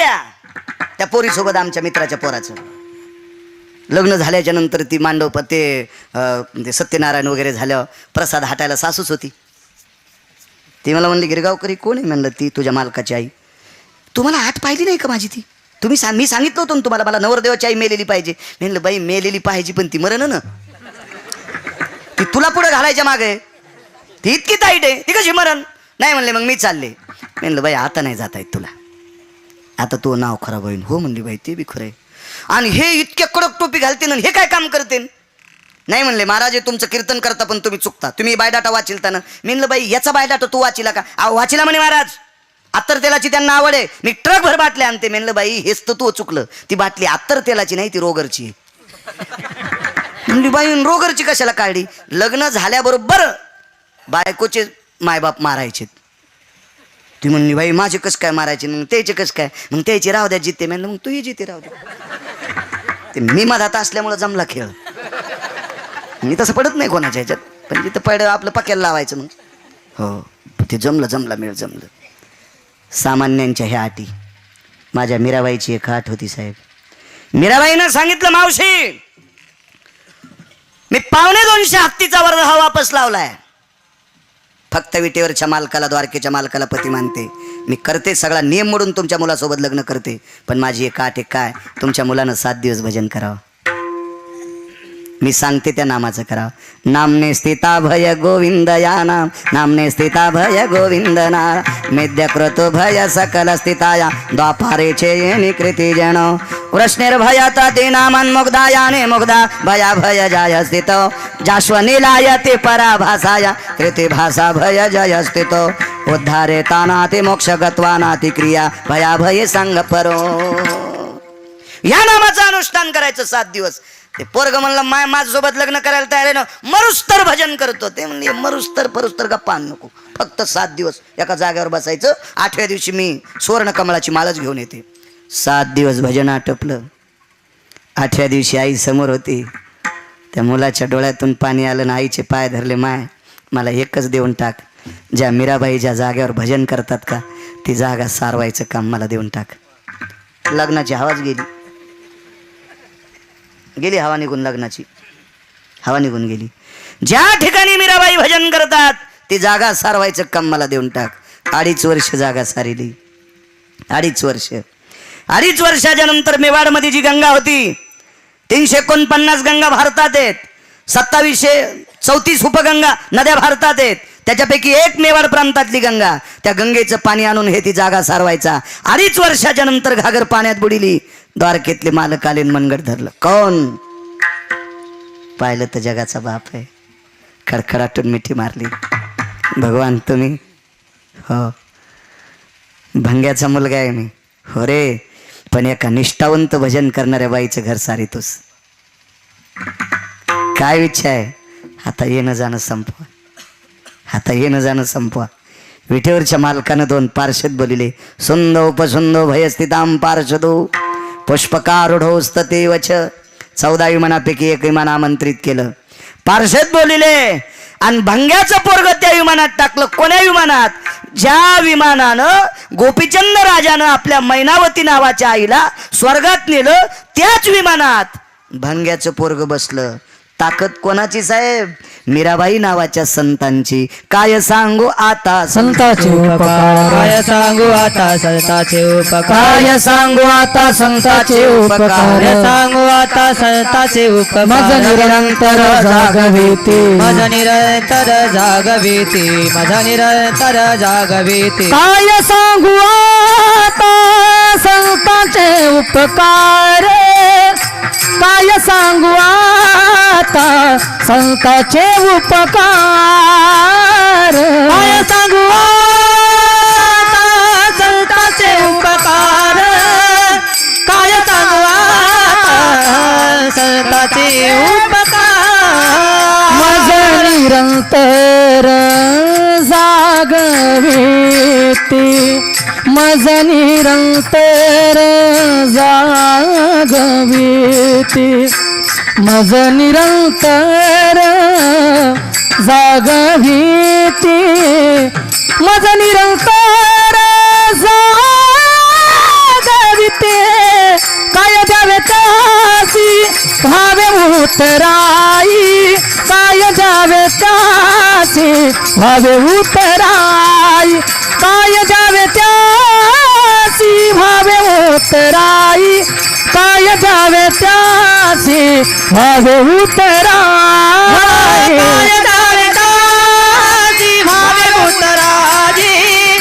त्या पोरीसोबत, आमच्या मित्राच्या पोराचं लग्न झाल्याच्या नंतर ती मांडव ते सत्यनारायण वगैरे झालं, प्रसाद हाटायला सासूच होती. ती मला म्हणली गिरगावकरी कोण आहे? म्हणलं ती तुझ्या मालकाची आई. तुम्हाला आठ पाहिली नाही का माझी? ती मी सांगितलं होतं ना तुम्हाला, मला नवरदेवाची आई मेलेली पाहिजे. म्हणलं बाई मेलेली पाहिजे पण ती मरण ना, ती तुला पुढे घालायच्या मागे. ती इतकी ताईट आहे, ती कशी मरण? नाही म्हणले मग मी चालले. म्हणलं बाई आता नाही जाता येत तुला, आता तू नाव खराब होईल. हो म्हणली बाई ते बी खरं आहे. आणि हे इतके कडक टोपी घालते ना, हे काय काम करते? नाही म्हणले महाराज हे तुमचं कीर्तन करता पण तुम्ही चुकता, तुम्ही बायडाटा वाचिलता ना. म्हणलं बाई याचा बायडाटा तू वाचिला का? वाचिला म्हणे महाराज. अत्तर तेलाची त्यांना आवड आहे. मी ट्रक भर बाटल्या आणते. म्हणलं बाई हेच तर तू चुकलं, ती बाटली अत्तर तेलाची नाही, ती रोगरची आहे. म्हणली बाई रोगरची कशाला काढली? लग्न झाल्याबरोबर बायकोचे मायबाप मारायचे. ती म्हणली बाई माझे कस काय मारायचे? मग त्याचे कस काय? मग त्याची राहू द्या जिते. म्हणलं मग तूही जिते राहू द्या. ते मी मधात असल्यामुळं जमला खेळ. मी तसं पडत नाही कोणाच्या ह्याच्यात, पण तिथं पड आपलं पक्याला लावायचं. मग हो ते जमलं. सामान्यांच्या ह्या अटी. माझ्या मीराबाईची एक आठ होती साहेब. मीराबाईनं सांगितलं मावशी मी 250 हत्तीचा वर्ग हा वापस लावलाय. फक्त विटेवरच्या मालकाला, द्वारकेच्या मालकाला पती मानते. मी करते सगळा नियम मोडून तुमच्या मुलासोबत लग्न करते. पण माझी एक आट आहे, काय? तुमच्या मुलानं 7 दिवस भजन करावं. मी सांगते त्या नामाचं करावं. नामने स्थिता भय गोविंद या नाम, नामने स्थिता भय गोविंद ना, मेद्य क्रतो भय सकल स्थिताया, द्वापारेचे येणी कृती जन, वृष्णेर भयाता ते नामान मुग्धायाने मुग्धा भया भय जय स्थित, जाश्वनीलाय ते पराभासाया कृती भाषा भय जय स्थित, उद्धारे ताना ते मोक्ष गत्वाना ती क्रिया भया भय संग परो. या नामाचं अनुष्ठान करायचं 7 दिवस. ते पोरग म्हणलं माझ्यासोबत लग्न करायला तयार आहे ना, मरुस्तर भजन करतो. ते म्हणले मरुस्तर परुस्तर गप्पा आणू नको, फक्त 7 दिवस एका जागेवर बसायचं. 8व्या दिवशी मी सुवर्ण कमळाची माळच घेऊन येते. 7 दिवस भजन आटपलं. 8व्या दिवशी आई समोर होती. त्या मुलाच्या डोळ्यातून पाणी आलं ना आईचे पाय धरले. माय मला एकच देऊन टाक, ज्या मीराबाई ज्या जागेवर भजन करतात का ती जागा सारवायचं काम मला देऊन टाक. लग्नाची हवाच गेली हवा निघून. लग्नाची हवा निघून गेली. ज्या ठिकाणी मीराबाई भजन करतात ती जागा सारवायचं काम मला देऊन टाक. 2.5 वर्ष जागा सारिली. 2.5 वर्षाच्या नंतर मेवाडमध्ये जी गंगा होती, 349 गंगा भारतात आहेत, 2734 उपगंगा नद्या भारतात आहेत. त्याच्यापैकी एक मेवाड प्रांतातली गंगा, त्या गंगेचं पाणी आणून हे ती जागा सारवायचा. 2.5 वर्षाच्या नंतर घागर पाण्यात बुडिली. द्वारकेतले मालक आले, मनगट धरलं. कोण? पाहिलं तर जगाचा बाप आहे. खडखडाटून मिठी मारली. भगवान तुम्ही? हो. भंग्याचा मुलगा आहे मी. हो रे, पण एका निष्ठावंत भजन करणाऱ्या बाईचं घर सारितोस. काय इच्छा आहे? आता येणं जाणं संपवा. विटेवरच्या मालकानं 2 पार्षद बोलिले. सुंदो उपसुंदो भयस्थिताम पार्षदो पुष्पकारूढोस्तते वच. 14 विमानापैकी 1 विमान आमंत्रित केलं. पार्षद बोलिले आणि भंग्याचं पोरग त्या विमानात टाकलं. कोण्या विमानात? ज्या विमानानं गोपीचंद राजानं आपल्या मैनावती नावाच्या आईला स्वर्गात नेलं त्याच विमानात भंग्याचं पोरग बसलं. ताकद कोणाची साहेब? मीराबाई नावाच्या संतांची. काय सांगू आता संताचे उपकार, काय सांगू आता संताचे उपकार, काय सांगू आता संताचे उपकार, सांगू आता संताचे उपकार. मज निरंतर जागविती, मज निरंतर जागविती, मज निरंतर जागविती. काय सांगू आता संताचे उपकार, काय सांगू आता संताचे उपकार, काय सांगू आता संताचे उपकार, काय सांगू आता संताचे उपकार. मज निरंतर जागविती, मज निरंतर जागविती, मज निरंतर जागविती, मज निरंतर जागविते. काय द्यावे त्यासी भावे उतराई, काय द्यावे त्यासी भावे उतराई, काय द्यावे त्यासी भावे उतराई, काय द्यावे त्यासी भावे उतराई, काय द्यावे त्यासी भावे उतराई,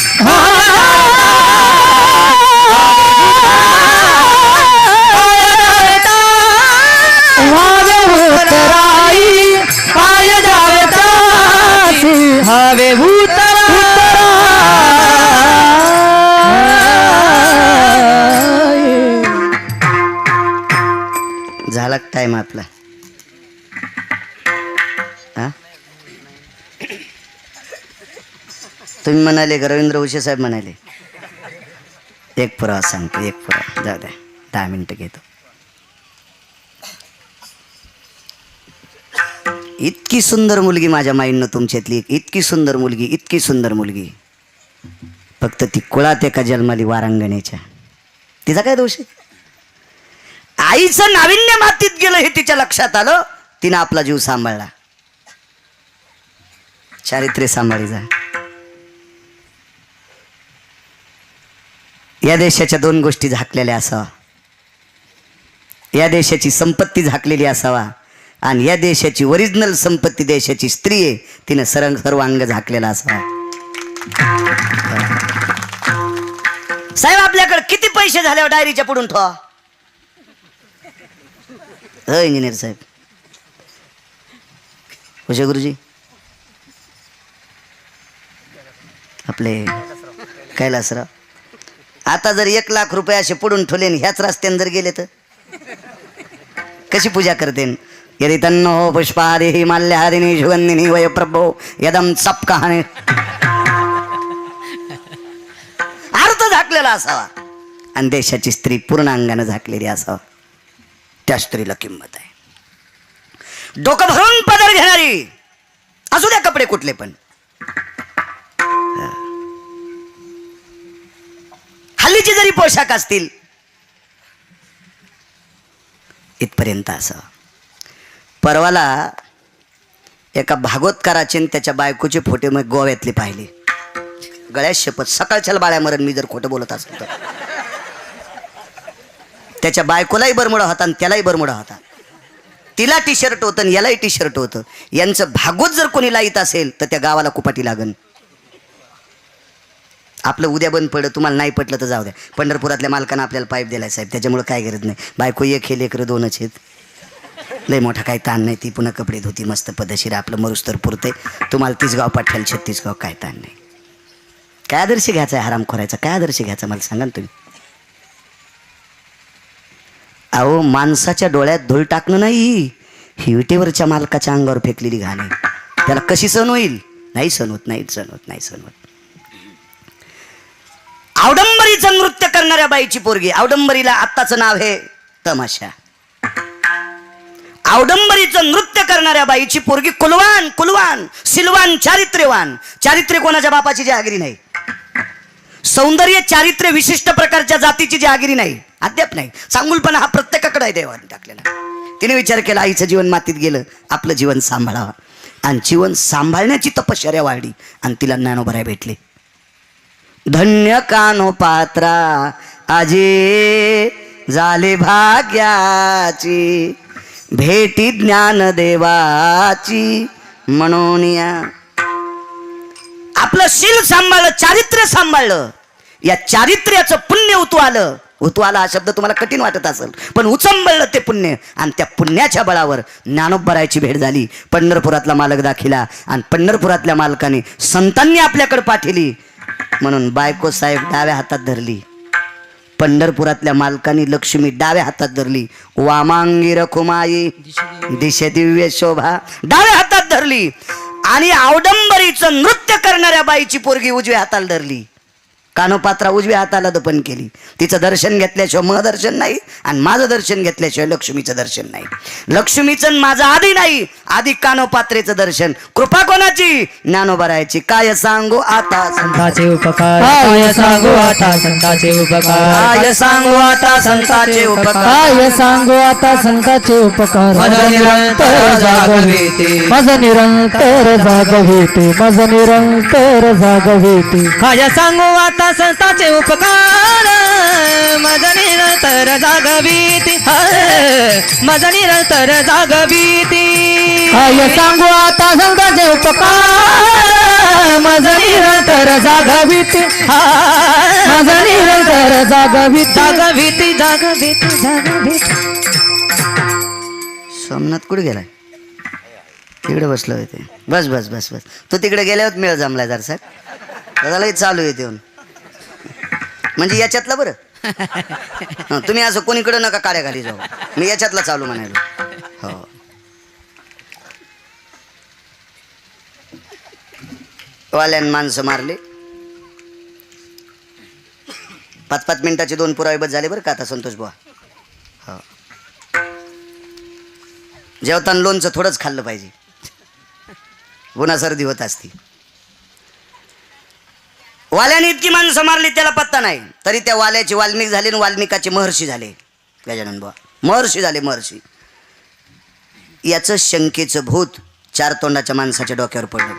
भावे उतराई, काय द्यावे त्यासी भावे उतराई. मग आपला हा? तुम्ही म्हणाले का रवींद्र उशे साहेब म्हणाले? एक पुरावा सांगतो, एक पुरावा. जाऊ द्या, 10 मिनिटं घेतो. इतकी सुंदर मुलगी माझ्या माईंनं तुमच्यातली, इतकी सुंदर मुलगी, इतकी सुंदर मुलगी. फक्त ती कुळात एका जन्माली वारांगणेच्या. तिचा काय दोष आहे? आईचं नाविन्य मातीत गेलं हे तिच्या लक्षात आलं. तिनं आपला जीव सांभाळला. चारित्र्य सांभाळी जा. या देशाच्या 2 गोष्टी झाकलेल्या असावा. या देशाची संपत्ती झाकलेली असावा आणि या देशाची ओरिजिनल संपत्ती देशाची स्त्री आहे, तिनं सर्व अंग झाकलेला असावा. साहेब आपल्याकडे किती पैसे झाल्यावर डायरीच्या पुढून ठेवा? हो इंजिनियर साहेब, हुशे गुरुजी, आपले कैलासराव. आता जर 1 लाख रुपये असे पुढून ठेवले ह्याच रस्त्याने जर गेले तर कशी पूजा करते? यदि तन्नो पुष्पादिहि माल्यादिनी सुगंधिनी वय प्रभो यदम सप कहाणी. अर्थ झाकलेला असावा आणि देशाची स्त्री पूर्ण अंगाने झाकलेली असावा. त्या स्त्रीला किंमत आहे. डोकं भरून पदर घेणारी, असू द्या कपडे कुठले पण. हल्लीचे जरी पोशाख असतील, इथपर्यंत असं. परवाला एका भागवतकाराचे त्याच्या बायकोचे फोटो मग गोव्यातले पाहिले. गळ्यात शपथ, सकाळच्या बाळ्या मरण मी जर खोटं बोलत असेल तर. त्याच्या बायकोलाही बरमुडा होता आणि त्यालाही बरमुडा होता. तिला टी शर्ट होतं आणि यालाही टी शर्ट होतं. यांचं भागवत जर कोणी लाईत असेल तर त्या गावाला कुपाटी लागन. आपलं उद्या बंद पडलं, तुम्हाला नाही पटलं तर जाऊ द्या. पंढरपुरातल्या मालकानं आपल्याला पाईप दिलाय साहेब, त्याच्यामुळे काय गरज नाही. बायको एक हे, लेकरं 2च आहेत. लय मोठा काही ताण नाही. ती पुन्हा कपडे धुती मस्त पदशीर, आपलं मरुस्तर पुरते. तुम्हाला 30 गाव पाठवायला 36 गाव, काय ताण नाही. काय आदर्श घ्यायचा आहे हराम खोरायचा? काय आदर्श घ्यायचा मला सांगा ना तुम्ही. अहो माणसाच्या डोळ्यात धूळ टाकणं नाही, ही विटेवरच्या मालकाच्या अंगावर फेकलेली घाण आहे. त्याला कशी सहन होईल? नाही सहन होत, नाही सहन होत, नाही सहन होत. आवडंबरीचं नृत्य करणाऱ्या बाईची पोरगी. आवडंबरीला आत्ताचं नाव आहे तमाशा. आवडंबरीचं नृत्य करणाऱ्या बाईची पोरगी कुलवान, कुलवान, सिलवान, चारित्र्यवान. चारित्र्य कोणाच्या बापाची जहागिरी नाही. सौंदर्य चारित्र्य विशिष्ट प्रकारच्या जातीची जहागिरी नाही, अद्याप नाही. सांगुलपणा हा प्रत्येकाकडे आहे देवाने टाकलेला. तिने विचार केला आईचं जीवन मातीत गेलं, आपलं जीवन सांभाळावं. आणि जीवन सांभाळण्याची तपश्चर्या वाढली आणि तिला ज्ञानोबराय भेटले. धन्य कानो पात्रा आजे झाले भाग्याची, भेटी ज्ञान देवाची म्हणून या. आपलं शील सांभाळलं, चारित्र्य सांभाळलं, या चारित्र्याचं पुण्य उतू आलं. उतू आला हा शब्द तुम्हाला कठीण वाटत असेल, पण उचंबळलं ते पुण्य आणि त्या पुण्याच्या बळावर ज्ञानोबरायची भेट झाली. पंढरपुरातला मालक दाखिला आणि पंढरपुरातल्या मालकाने संतांनी आपल्याकडे पाठवली म्हणून बायको साहेब डाव्या हातात धरली. पंढरपुरातल्या मालकानी लक्ष्मी डाव्या हातात धरली. वामांगी रखुमाई दिशे दिव्य शोभा डाव्या हातात धरली आणि आवडंबरीचं नृत्य करणाऱ्या बाईची पोरगी उजव्या हाताला धरली. कानोपात्रा उजव्या हाताला दफन केली. तिचं दर्शन घेतल्याशिवाय मग दर्शन नाही आणि माझं दर्शन घेतल्याशिवाय लक्ष्मीचं दर्शन नाही. लक्ष्मीचं माझं आधी नाही, आधी कानोपात्रेचं दर्शन. कृपा कोणाची? ज्ञानोबरायची. काय सांगू आता संताचे उपकार, काय सांगू आता संताचे उपकार, काय सांगू आता संतांचे उपकार, काय सांगू आता संताचे उपकार. माझं निरंतर जागविते, माझं निरंतर जागविते, माझं निरंतर जागविते. काय सांगू आता संतांचे उपकार. माझं निरंतर जागविते, माझं निरंतर जागविते. काय सांगू आता संतांचे उपकार. माझं निरंतर जागविते, माझं निरंतर जागविते, जागविते, जागविते, जागविते. सोमनाथ कुठे गेलाय? तिकडे बसलो होते. बस बस बस बस. तू तिकडे गेल्यावर मेळ जमलाय जर साहेब. दादालाही चालू आहे येऊन, म्हणजे याच्यातला बरं. तुम्ही असं कोणीकडे नका काड्या खाली जाऊ. मी याच्यातला चालू म्हणायलो. हो. वाल्यान माणसं मारले. 5-5 मिनिटाचे 2 पुरावे बस झाले बरं का आता संतोष बुवा. हो. जेवताना लोणचं थोडंच खाल्लं पाहिजे, गुन्हा सर्दी होत असती. वाल्याने इतकी माणसं मारली त्याला पत्ता नाही, तरी त्या वाल्याचे वाल्मिक झाले आणि वाल्मिकाचे महर्षी झाले. गजानन बुवा महर्षी झाले, महर्षी. याचं शंकेचं भूत 4 तोंडाच्या माणसाच्या डोक्यावर पडलं.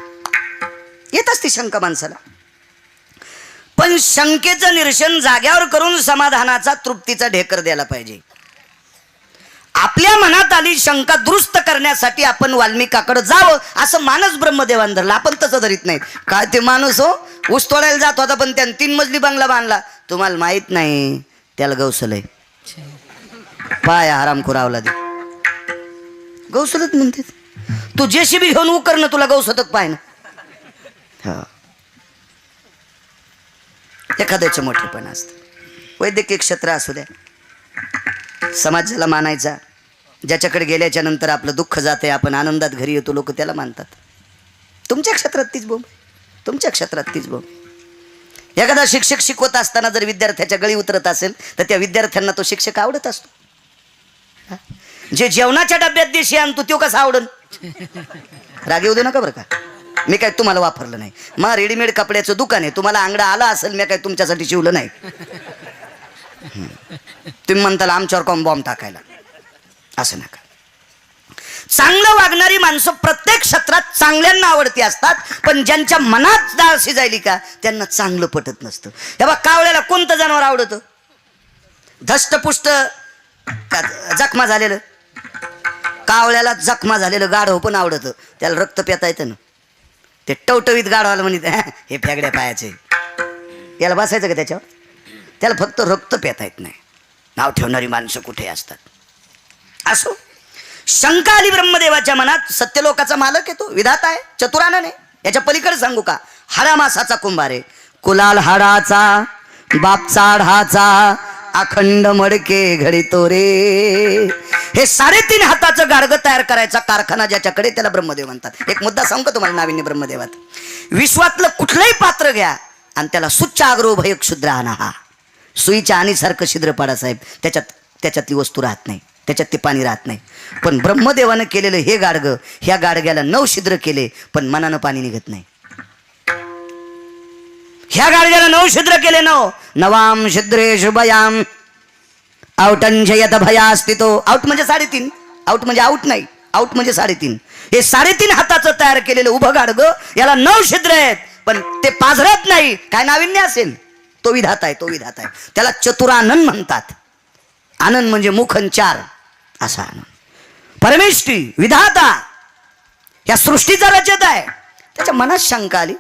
येत असते शंका माणसाला, पण शंकेचं निरसन जाग्यावर करून समाधानाचा, तृप्तीचा ढेकर द्यायला पाहिजे. आपल्या मनात आली शंका दुरुस्त करण्यासाठी आपण वाल्मिकाकडे जावं असं मानस ब्रह्मदेवान धरला. आपण तसं धरीत नाही. काय ते माणूस हो, ऊस तोडायला जात होता पण त्यानं 3 मजली बंगला बांधला. तुम्हाला माहित नाही त्याला गौसलय. पाय आराम करावला दे, गौसलत म्हणते. तू जेसीबी घेऊन उकर ना, तुला गौसतक पाय ना. हा, एखाद्याचं मोठेपण असतं. वैद्यकीय क्षेत्र असू द्या, समाजाला मानायचा. ज्याच्याकडे गेल्याच्या नंतर आपलं दुःख जाते, आपण आनंदात घरी येतो, लोक त्याला मानतात. तुमच्या क्षेत्रात तीच बोंब, तुमच्या क्षेत्रात तीच बोंब. एखादा शिक्षक शिकवत असताना जर विद्यार्थ्याच्या गळी उतरत असेल तर त्या विद्यार्थ्यांना तो शिक्षक आवडत असतो. जे जेवणाच्या डब्यात देशी आणतो तो कसा आवडन? राग येऊ दे नका बरं का. मी काय तुम्हाला वापरलं नाही. मग रेडीमेड कपड्याचं दुकान आहे, तुम्हाला अंगडा आला असेल, मी काय तुमच्यासाठी शिवलं नाही. तुम्ही म्हणताल आमच्यावर कॉम बॉम्ब टाकायला, असं नका. चांगलं वागणारी माणसं प्रत्येक क्षेत्रात चांगल्यांना आवडती असतात, पण ज्यांच्या मनात डाळ शिजायली का त्यांना चांगलं पटत नसतं. हे बघ, कावळ्याला कोणतं जनावर आवडतं? धष्टपुष्ट जखमा झालेलं. कावळ्याला जखमा झालेलं गाढव पण आवडतं, त्याला रक्त पिता येतं ना. ते टवटवीत गाढवाला म्हणत हे फेगड्या पायाचे, याला बसायचं का त्याच्यावर? त्याला फक्त रक्त पिता येत नाही. नाव ठेवणारी माणसं कुठे असतात. असो, शंका आली ब्रह्मदेवाच्या मनात. सत्यलोकाचा मालक आहे तो, विधाता आहे, चतुरानन आहे. याच्या पलीकडे सांगू का? हाडामासाचा कुंभार आहे. कुलाल हाडाचा, बाप चाढाचा, अखंड मडके घडितो रे. हे 3.5 हाताचं गाडगं तयार करायचा कारखाना ज्याच्याकडे, त्याला ब्रह्मदेव म्हणतात. एक मुद्दा सांगू का तुम्हाला नाविन्य ब्रह्मदेवात? विश्वातलं कुठलंही पात्र घ्या आणि त्याला सुच्चाग्रो भय क्षुद्र आणा. हा सुईच्या आणीसारखं छिद्र पाडा साहेब, त्याच्यातली वस्तू राहत नाही, त्याच्यात ते पाणी राहत नाही. पण ब्रह्मदेवानं केलेलं हे गाडगं, ह्या गाडग्याला 9 छिद्र केले पण मनानं पाणी निघत नाही. ह्या गाडग्याला 9 छिद्र केले. नवाम छिद्रेषु भयाम औटंजयत भयास्तितो. आउट म्हणजे 3.5, आउट म्हणजे आउट नाही, आउट म्हणजे 3.5. हे 3.5 हाताचं तयार केलेलं उभं गाडगं, याला 9 छिद्र आहेत पण ते पाझरत नाही. काय नाविन्य असेल? तो विधाता आहे, तो विधाता आहे. त्याला चतुरानन म्हणतात. आनंद म्हणजे मुखन 4 असा आनंद. परमेष्ठी विधाता या सृष्टीचा रचत आहे. त्याच्या मनात शंका आली.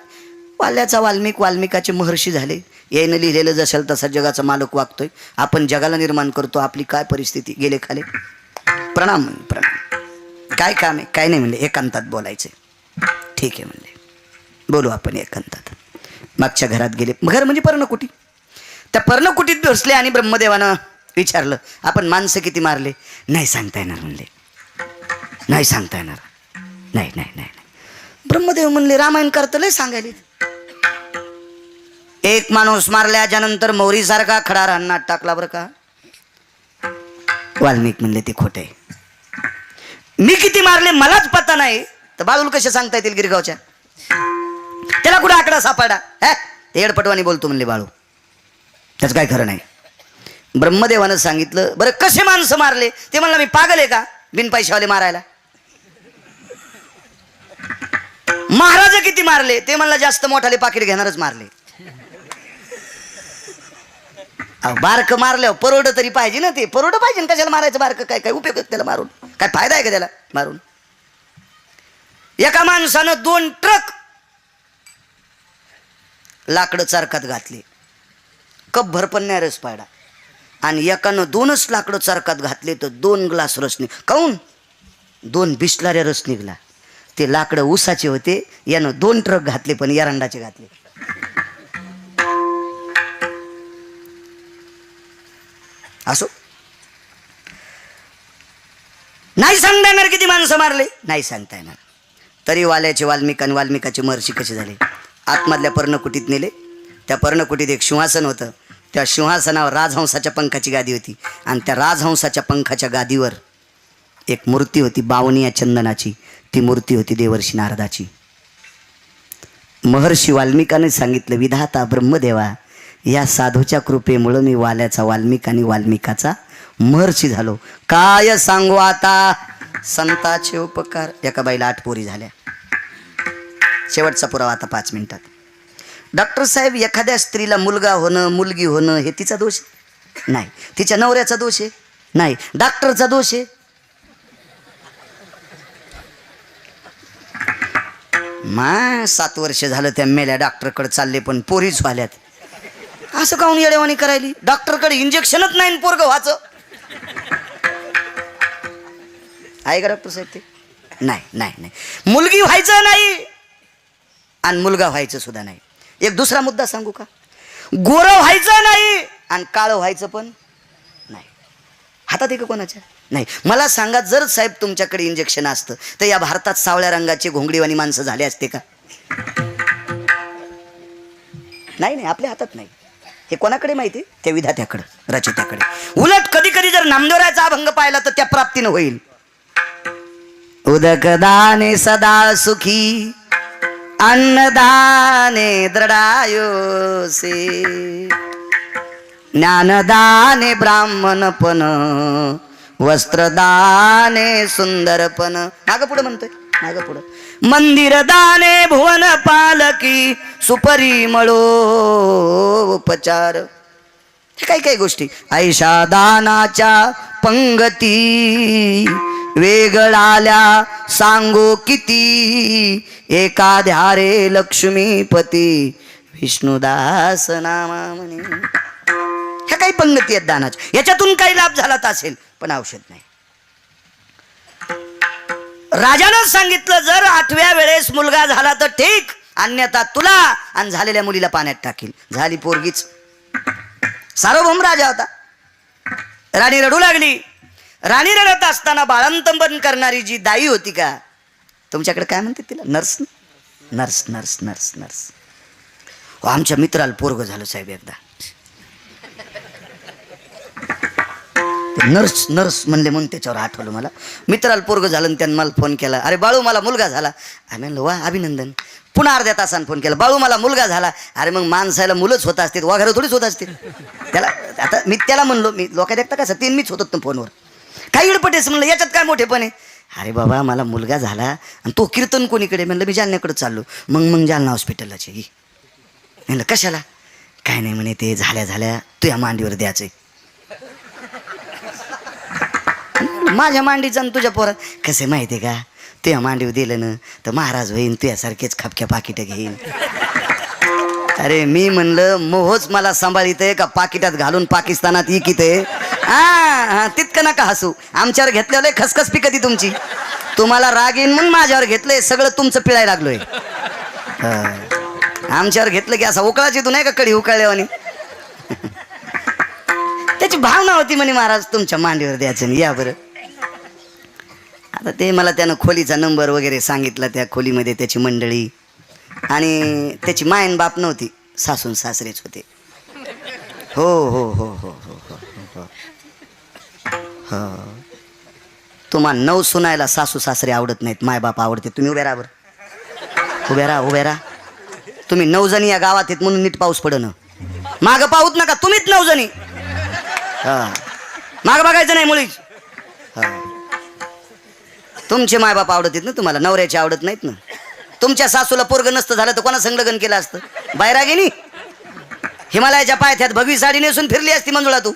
वाल्याचा वाल्मिक, वाल्मिकाचे महर्षी झाले. यानं लिहिलेलं जसेल तसा जगाचा मालक वागतोय. आपण जगाला निर्माण करतो. आपली काय परिस्थिती? गेले खाले. प्रणाम म्हणले, प्रणाम. काय काम आहे? काय नाही म्हणले, एकांतात बोलायचे. ठीक आहे म्हणले, बोलू आपण एकांतात. मागच्या घरात गेले. घर म्हणजे पर्णकुटी. त्या पर्णकुटीत बसले आणि ब्रह्मदेवानं विचारलं, आपण माणसं किती मारले? नाही सांगता येणार म्हणले, नाही सांगता येणार. नाही नाही नाही. ब्रह्मदेव म्हणले, रामायण करतं लय सांगायले. एक माणूस मारल्याच्या नंतर मोरीसारखा खडा रानात टाकला बरं का. वाल्मिक म्हणले ते खोटे. मी किती मारले मलाच पता नाही, तर बाळूल कसे सांगता येतील गिरगावच्या? त्याला कुठे आकडा सापडा? ते एडपटवानी बोलतो म्हणले बाळू, त्याच काय खरं नाही. ब्रह्मदेवानं सांगितलं, बरं कसे माणसं मारले? ते म्हणला, मी पागल आहे का बिन पैशावाले मारायला? महाराज किती मारले? ते म्हणला, जास्त मोठाले पाकिट घेणारच मारले. बारक मारल्यावर परवड तरी पाहिजे ना. ते परवड पाहिजे ना, कशाला मारायचं बारक? काय काय उपयोग त्याला मारून? काय फायदा आहे का त्याला मारून? एका माणसानं 2 ट्रक लाकडं चारकात घातली, कप भर पण नाही रस पाडा. आणि एकानं 2च लाकडं चारकात घातले तर 2 ग्लास रस निघ. काऊन? 2 बिस्लाऱ्या रस निघला. ते लाकडं ऊसाचे होते. यानं 2 ट्रक घातले पण एरंडाचे घातले. असो, नाही सांगता येणार किती माणसं मारले, नाही सांगता येणार. तरी वाल्याचे वाल्मिक आणि वाल्मिकाची महर्षी कशी झाले. आतमधल्या पर्णकुटीत नेले. त्या पर्णकुटीत एक सिंहासन होतं. त्या सिंहासनावर राजहंसाच्या पंखाची गादी होती आणि त्या राजहंसाच्या पंखाच्या गादीवर एक मूर्ती होती बावनिया चंदनाची. ती मूर्ती होती देवर्षी नारदाची. महर्षी वाल्मिकाने सांगितलं, विधाता ब्रह्मदेवा, या साधूच्या कृपेमुळं मी वाल्याचा वाल्मिक आणि वाल्मिकाचा महर्षी झालो. काय सांगू आता संताचे उपकार. एका बाईला 8 पोरी झाल्या. शेवटचा पुरावा आता 5 मिनिटात. डॉक्टर साहेब, एखाद्या स्त्रीला मुलगा होणं मुलगी होणं हे तिचा दोष नाही, तिच्या नवऱ्याचा दोष आहे नाही, डॉक्टरचा दोष आहे. मा 7 वर्ष झालं त्या मेल्या डॉक्टरकडे चालले पण पोरीच व्हाल्यात. असं काहून येडेवाणी करायली. डॉक्टरकडे इंजेक्शनच नाही पोरग व्हायचं आहे का डॉक्टर साहेब? ते नाही नाही नाही, मुलगी व्हायचं नाही आणि मुलगा व्हायचं सुद्धा नाही. एक दुसरा मुद्दा सांगू का? गोरं व्हायचं नाही आणि काळं व्हायचं पण नाही. हातात आहे का कोणाच्या? नाही. मला सांगा, जर साहेब तुमच्याकडे इंजेक्शन असतं तर या भारतात सावळ्या रंगाचे घोंगडीवाणी माणसं झाले असते का? नाही नाही, आपल्या हातात नाही. हे कोणाकडे माहिती? त्या विधात्याकडे, रचत्याकडे. उलट कधी कधी जर नामदेवरायाचा अभंग पाहिला तर त्या प्राप्तीनं होईल. उदकदाने सदा सुखी अन्नदाने दृढायोसे ज्ञानदाने ब्राह्मणपण वस्त्रदाने सुंदरपण. मागं पुढं म्हणतोय, मागं पुढं. मंदिरदाने भुवन पालकी सुपरिमळो उपचार. हे काही काही गोष्टी. ऐशा दानाच्या पंगती वेगळाल्या सांगो किती. एखाद्या रे लक्ष्मीपती विष्णुदास नामा म्हणे. ह्या काही पंगती आहेत दानाच्या. याच्यातून काही लाभ झाला तर असेल पण औषध नाही. राजानं सांगितलं, जर 8व्या वेळेस मुलगा झाला तर ठीक, अन्यथा तुला आणि झालेल्या मुलीला पाण्यात टाकील. झाली पोरगीच. सार्वभौम राजा होता. राणी रडू लागली. राणी रडत असताना बाळंतपण करणारी जी दाई होती का, तुमच्याकडे काय म्हणते तिला? Nurse. Nurse nurse nurse nurse. आमच्या मित्राला पोरग झालं साहेब एकदा. नर्स नर्स म्हणले म्हणून त्याच्यावर आठवलं मला. मित्राला पोरग झालं आणि त्यानं मला फोन केला, अरे बाळू मला मुलगा झाला. आम्ही म्हणलं वा अभिनंदन. पुन्हा अर्ध्या तासानं फोन केला, बाळू मला मुलगा झाला. अरे मग माणसाला मुलंच होत असतील, वगैरे थोडीच होत असतील त्याला. आता मी त्याला म्हणलो, मी लोक देखता का 3 मीच होतो ना फोनवर. काही इडपटेस म्हणलं, याच्यात काय मोठेपण आहे? अरे बाबा मला मुलगा झाला आणि तो कीर्तन कोणीकडे? म्हणलं मी जालन्याकडे चाललो. मग जालना हॉस्पिटललाच ये. म्हणलं कशाला? काय नाही म्हणे, ते झाल्या झाल्या तुझ्या मांडीवर द्यायचंय. माझ्या मांडीचं आणि तुझ्या पोरात कसं माहिती आहे का? तुझ्या मांडीवर दिलं ना तर महाराज होईन, तुझ्यासारखेच खापक्या पाकिटं घेईन. अरे मी म्हणलं, मोहच मला सांभाळीत आहे का पाकिटात घालून पाकिस्तानात इकित आहे? हा तितकं नका हसू. आमच्यावर घेतलेलं खसखस पिकती तुमची. तुम्हाला राग येईन म्हणून माझ्यावर घेतलंय, सगळं तुमचं पिळायला लागलोय. आमच्यावर घेतलं की असा उकळाची तू नाही का कडी उकळल्यावानी. त्याची भावना होती म्हणे महाराज तुमच्या मांडीवर द्यायचं. या बरं. आता ते मला त्यानं खोलीचा नंबर वगैरे सांगितला. त्या खोलीमध्ये त्याची मंडळी आणि त्याची मायन बाप नव्हती, सासून सासरेच होते. हो हो हो हो हो हो हो. तुम्हाला 9 सुनायला सासू सासरे आवडत नाहीत, मायबाप आवडते. तुम्ही उभ्या राहा बरं, उभ्या राहा उभ्या राहा. तुम्ही 9 जणी या गावात आहेत म्हणून नीट पाऊस पडणं. मागं पाहूत नका, तुम्हीच 9 जणी. हां मागं बघायचं नाही मुळीच. हां तुमचे मायबाप आवडतात ना तुम्हाला, नवऱ्याचे आवडत नाहीत ना. तुमच्या सासूला पोरग नसतं झालं तर कोणा संग लग्न केलं असतं? बैरागिनी हिमालयाच्या पायथ्यात भगवी साडी नेसून फिरली असती मंजुळा तू.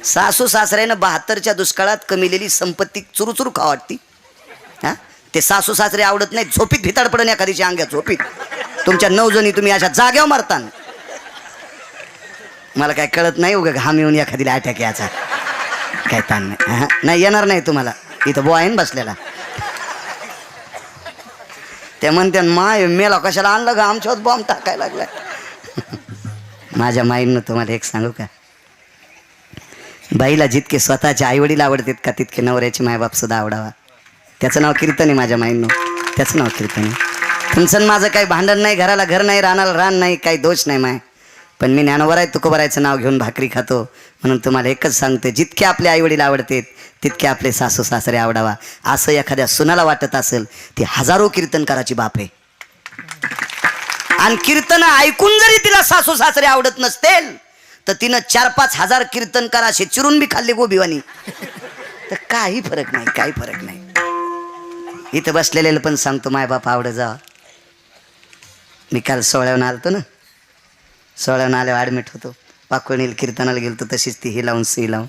सासू सासऱ्यानं 72च्या दुष्काळात कमिलेली संपत्ती चुरूचुरू खा वाटती. हा ते सासू सासरे आवडत नाहीत. झोपीत भिताड पडन एखादीच्या अंग्या झोपीत. तुमच्या 9 जणी तुम्ही अशा जाग्यावर मारता. मला काय कळत नाही, उगा घाम येऊन एखादीला अटॅक याचा काय ताण नाही. नाही येणार नाही तुम्हाला. इथं बो आहे ना बसलेला. ते म्हणते माय मेला कशाला आणलं का, आमच्यावर बॉम्ब टाकायला लागलाय. माझ्या माईनं तुम्हाला एक सांगू का, बाईला जितके स्वतःचे आईवडील आवडतात का तितके नवऱ्याचे मायबाप सुद्धा आवडावा. त्याचं नाव कीर्तन आहे माझ्या माईंनो, त्याचं नाव कीर्तन आहे. तुमचं माझं काही भांडण नाही, घराला घर नाही, रानाला रान नाही, काही दोष नाही माय. पण मी ज्ञानोबा आहे तुकोबारायचं नाव घेऊन भाकरी खातो. म्हणून तुम्हाला एकच सांगते, जितके आपले आईवडील आवडतात तितके आपले सासू सासरे आवडावा. असं एखाद्या सुनाला वाटत असेल ती हजारो कीर्तनकाराची बाप आहे. आणि कीर्तन ऐकून जरी तिला सासू सासरे आवडत नसतील तर तिनं 4-5 हजार कीर्तनकार असे चिरून बी खाल्ले गोबीवानी. तर काही फरक नाही, काही फरक नाही. इथं बसलेले पण सांगतो मायबाप आवड जा. मी काल सोहळ्यावरून आलतो ना, सोहळ्यावरून आल्यावर ॲडमिट होतो. पाकोणील कीर्तनाला गेलतो, तशीच ती ही लावून सी लावून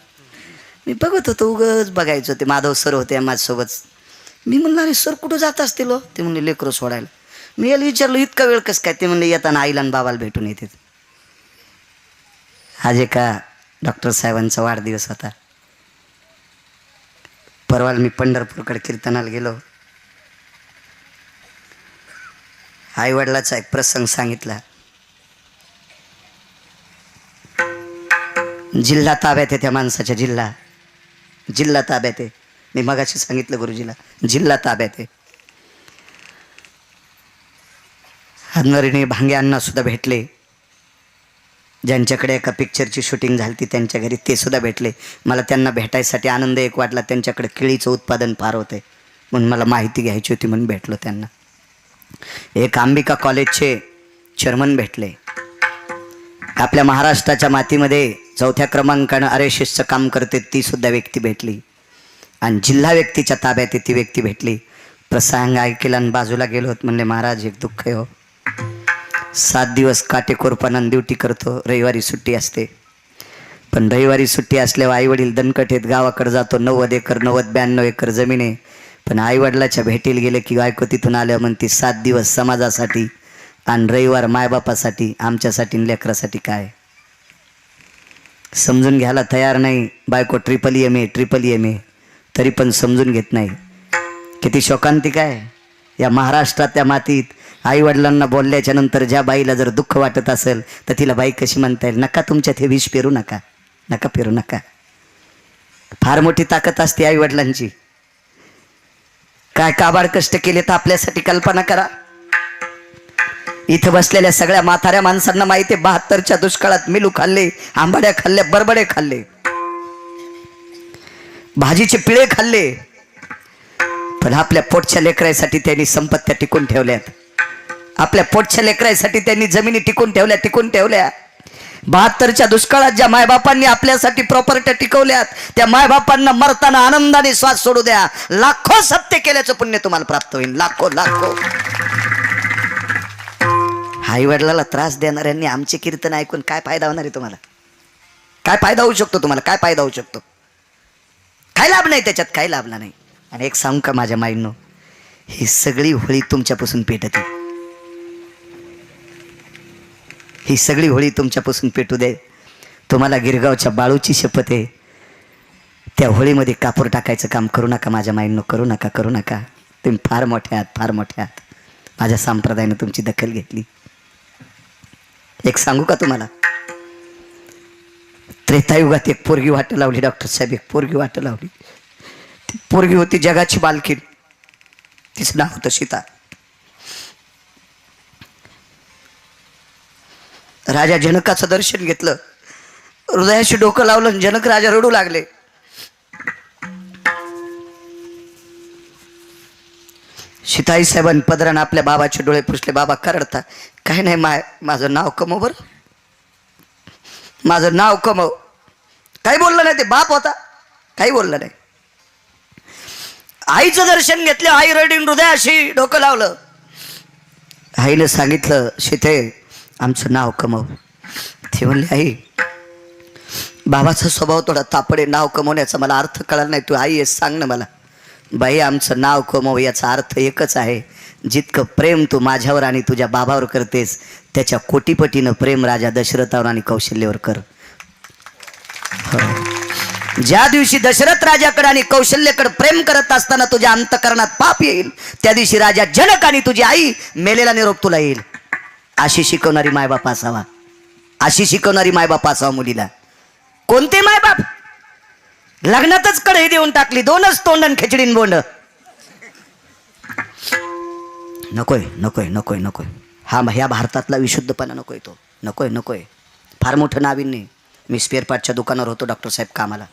मी बघत होतो. उगच बघायचं. ते माधव सर होते माझ्यासोबत. मी म्हणलं अरे सर कुठं जात असतील हो? ते म्हणले लेकरं सोडायला. मी याला विचारलं इतका वेळ कसं काय? ते म्हणले येताना आईला आणि बाबाला भेटून येते. आज एका डॉक्टर साहेबांचा वाढदिवस होता. परवा मी पंढरपूरकडे कीर्तनाला गेलो. आई वडिलाचा एक प्रसंग सांगितला. जिल्हा ताब्यात आहे त्या माणसाच्या, जिल्हा ताब्यात आहे. मी मगाशी सांगितलं गुरुजीला, जिल्हा ताब्यात आहे. नरिणी भांगे अण्णा सुद्धा भेटले. ज्यांच्याकडे एका पिक्चरची शूटिंग झाली ती त्यांच्या घरी, ते सुद्धा भेटले. मला त्यांना भेटायसाठी आनंद एक वाटला. त्यांच्याकडे केळीचं उत्पादन फार होते म्हणून मला माहिती घ्यायची होती म्हणून भेटलो त्यांना. एक अंबिका कॉलेजचे चेअरमन भेटले. आपल्या महाराष्ट्राच्या मातीमध्ये 4थ्या क्रमांकानं आरएसएसचं काम करते ती सुद्धा व्यक्ती भेटली. आणि जिल्हा व्यक्तीच्या ताब्यात आहे ती व्यक्ती भेटली. प्रसंग ऐकला आणि बाजूला गेलो होत. म्हणले महाराज एक दुःख आहे हो, 7 दिवस काटेकोरपणानं ड्युटी करतो, रविवारी सुट्टी असते. पण रविवारी सुट्टी असल्यावर आईवडील दणकट आहेत, गावाकडे जातो. 90 एकर 92 एकर जमीन आहे. पण आईवडिलाच्या भेटीला गेले की बायको तिथून आल्या म्हणते 7 दिवस समाजासाठी आणि रविवार मायबापासाठी, आमच्यासाठी लेकरासाठी काय समजून घ्यायला तयार नाही. बायको ट्रिपल एम ए तरी पण समजून घेत नाही. किती शोकांतिक आहे या महाराष्ट्रात, त्या मातीत. आईवडिलांना बोलल्याच्या नंतर ज्या बाईला जर दुःख वाटत असेल तर तिला बाई कशी म्हणता येईल? नका तुमच्यात हे विष पेरू नका, नका पेरू नका. फार मोठी ताकद असते आईवडिलांची. काय काबाड कष्ट केले तर आपल्यासाठी कल्पना करा. इथं बसलेल्या सगळ्या म्हाताऱ्या माणसांना माहिती आहे 72च्या दुष्काळात मिलू खाल्ले, आंबाड्या खाल्ल्या, बरबडे खाल्ले, भाजीचे पिळे खाल्ले. पण आपल्या पोटच्या लेकरासाठी त्यांनी संपत्त्या टिकून ठेवल्यात. आपल्या पोटच्या लेकरासाठी त्यांनी जमिनी टिकून ठेवल्या. 72च्या दुष्काळात ज्या मायबापांनी आपल्यासाठी प्रॉपर्ट्या टिकवल्यात त्या मायबापांना मरताना आनंदाने श्वास सोडू द्या. लाखो सत्य केल्याचं पुण्य तुम्हाला प्राप्त होईल. लाखो. आई वडिलाला त्रास देणाऱ्यांनी आमचे कीर्तन ऐकून काय फायदा होणार आहे तुम्हाला? काय फायदा होऊ शकतो तुम्हाला? काय फायदा होऊ शकतो? काय लाभ नाही त्याच्यात, काय लाभला नाही. आणि एक सांगू का माझ्या माईंनो, ही सगळी होळी तुमच्यापासून पेटते. ही सगळी होळी तुमच्यापासून पेटू दे. तुम्हाला गिरगावच्या बाळूची शपथ आहे, त्या होळीमध्ये कापूर टाकायचं काम करू नका माझ्या माईंनो, करू नका. तुम्ही फार मोठे आहात. माझ्या संप्रदायानं तुमची दखल घेतली. एक सांगू का तुम्हाला, त्रेतायुगात एक पोरगी वाट लावली. डॉक्टर साहेब एक पोरगी वाट लावली. ती पोरगी होती जगाची बालकीन. तिचं नाव होतं सीता. राजा जनकाचं दर्शन घेतलं, हृदयाशी डोकं लावलं, जनक राजा रडू लागले. सीताई साहेबांनी पदरानं आपल्या बाबाचे डोळे पुसले. बाबा करडता. काय नाही माझं नाव कमव बरं, माझं नाव कमव. काही बोललं नाही. ते बाप होता, काही बोललं नाही. आईचं दर्शन घेतलं. आई रडीन हृदयाशी डोकं लावलं. आईनं सांगितलं सीते आमचं नाव कमव. ती म्हणली आई बाबाचा स्वभाव थोडा तापडे, नाव कमवण्याचा मला अर्थ कळाला नाही. तू आई आहेस सांग ना मला. बाई आमचं नाव कमव याचा अर्थ एकच आहे, जितकं प्रेम तू माझ्यावर आणि तुझ्या बाबावर करतेस त्याच्या कोटीपटीनं प्रेम राजा दशरथावर आणि कौशल्यावर कर. ज्या दिवशी दशरथ राजाकडे आणि कौशल्याकडे प्रेम करत असताना तुझ्या अंतकरणात पाप येईल त्या दिवशी राजा जनक आणि तुझी आई मेलेला निरोप तुला येईल. अशी शिकवणारी मायबाप असावा, अशी शिकवणारी मायबाप असावा मुलीला. कोणते मायबाप? लग्नातच कढई देऊन टाकली, 2च तोंडन खिचडीन बोंड. नकोय नकोय नकोय नकोय. ह्या भारतातला विशुद्धपणा नकोय तो. नकोय नकोय. फार मोठं नाविन्य. मी स्पेअर पार्टच्या दुकानावर होतो डॉक्टर साहेब कामाला,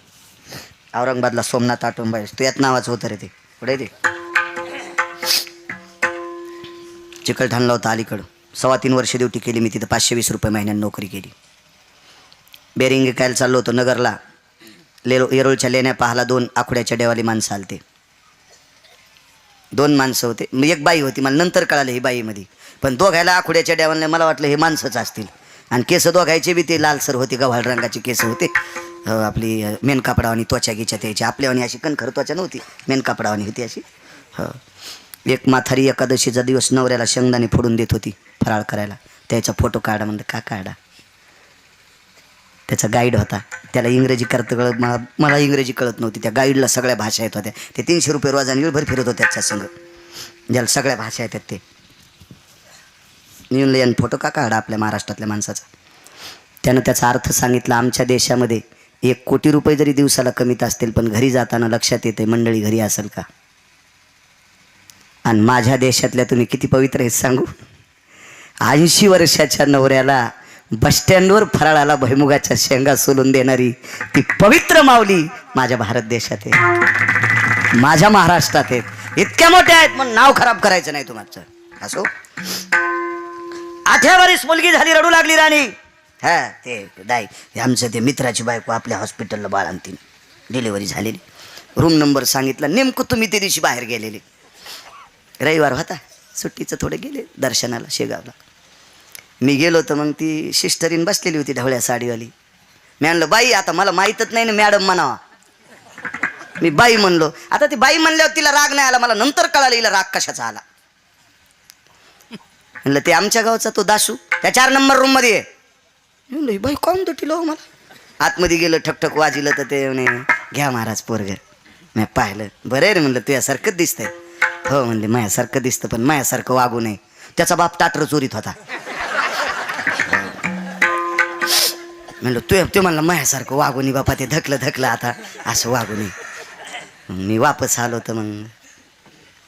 औरंगाबादला, सोमनाथ ऑटोमोबाईल्स. तो यात नावाचं होतं रे ते. पुढे ते चिकलठाणला होता अलीकडं. 3.25 वर्ष ड्युटी केली मी तिथं. 520 रुपये महिन्यानं नोकरी केली. बेरिंग विकायला चाललो होतो नगरला. येरोळच्या लेण्या पाहाला 2 आखुड्याच्या देवाली माणसं आलते. 2 माणसं होते. मग एक बाई होती. मला नंतर कळालं ही बाईमध्ये. पण दोघायला आखुड्याच्या देवाला मला वाटलं हे माणसंच असतील. आणि केस दोघायचे बी ते लालसर होते, गव्हाळ रंगाचे केस होते. आपली मेन कापडावानी त्वचा घ्यायच्या त्याची. आपल्यावानी अशी कणखर त्वचा नव्हती, मेन कापडावानी होती अशी. एक म्हातारी एकादशीचा दिवस नवऱ्याला शेंगदाणे फोडून देत होती फराळ करायला. त्याचा फोटो काढा म्हणलं. का काढा? त्याचा गाईड होता. त्याला इंग्रजी कळत, मला इंग्रजी कळत नव्हती. त्या गाईडला सगळ्या भाषा येत होत्या. ते 300 रुपये रोजाने वेळभर फिरत होते त्याच्या संग, ज्याला सगळ्या भाषा येतात ते. येऊन फोटो का काढा आपल्या महाराष्ट्रातल्या माणसाचा. त्यानं त्याचा अर्थ सांगितला. आमच्या देशामध्ये 1 कोटी रुपये जरी दिवसाला कमीत असतील, पण घरी जाताना लक्षात येते मंडळी घरी असेल का. आणि माझ्या देशातल्या तुम्ही किती पवित्र आहेत सांगू. 80 वर्षाच्या नवऱ्याला बसस्टँडवर फराळाला भुईमुगाच्या शेंगा सोलून देणारी ती पवित्र माऊली माझ्या भारत देशात आहे, माझ्या महाराष्ट्रात आहेत. इतक्या मोठ्या आहेत म्हणून नाव खराब करायचं नाही तुमचं. असो. 8 वर्ष मुलगी झाली, रडू लागली राणी. ते दाई आमचं ते मित्राची बायको आपल्या हॉस्पिटलला बाळंतीन डिलिव्हरी झालेली. रूम नंबर सांगितला. नेमकं तुम्ही ते दिवशी बाहेर गेलेले. रविवार होता, सुट्टीचं थोडं गेले दर्शनाला शेगावला. मी गेलो तर मग ती सिस्टरीन बसलेली होती ढवळ्या साडीवाली. मी म्हणलं बाई, आता मला माहीतच नाही ना मॅडम म्हणावा. मी बाई म्हणलो. आता ती बाई म्हणल्यावर तिला राग नाही आला. मला नंतर कळालं हिला राग कशाचा आला. म्हणलं ते आमच्या गावचा तो दासू त्या 4 नंबर रूममध्ये आहे. म्हणलं बाई कोण दटीलो मला. आतमध्ये गेलं, ठकठक वाजिलं तर ते म्हणे घ्या महाराज पोरग. मी पाहिलं. बरं रे म्हणलं तुझ्यासारखंच दिसतंय. हो म्हणले माझ्यासारखं दिसतं, पण माझ्यासारखं वागू नये. त्याचा बाप टाटर चोरीत होता. म्हणलं ते म्हणलं माझ्यासारखं वागू नये बापा, ते धकलं आता असं वागू नये. मी वापस आलो तर मग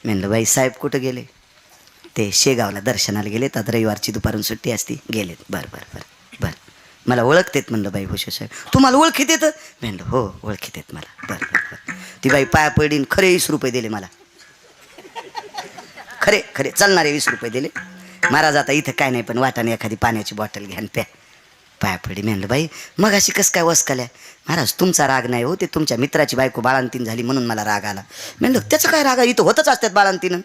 म्हणलं बाई साहेब कुठं गेले. ते शेगावला दर्शनाला गेलेत, आता रविवारची दुपारून सुट्टी असती, गेलेत. बरं मला ओळखतेत. म्हणलं बाई भूषण साहेब तुम्हाला ओळखीत येतं. म्हणलं हो ओळखीत येत मला. बरं. ती बाई पाया पडीन खरे 20 रुपये दिले मला. खरे चालणारे 20 रुपये दिले. महाराज आता इथं काय नाही, पण वाटाने एखादी पाण्याची बॉटल घ्या प्या. पाया पडी. म्हणलं बाई मग अशी कसं काय वसकल्या. महाराज तुमचा राग नाही हो, ते तुमच्या मित्राची बायको बाळंतीन झाली म्हणून मला राग आला. म्हणलं त्याचं काय राग आहे, इथं होतच असतात बाळंतीनं.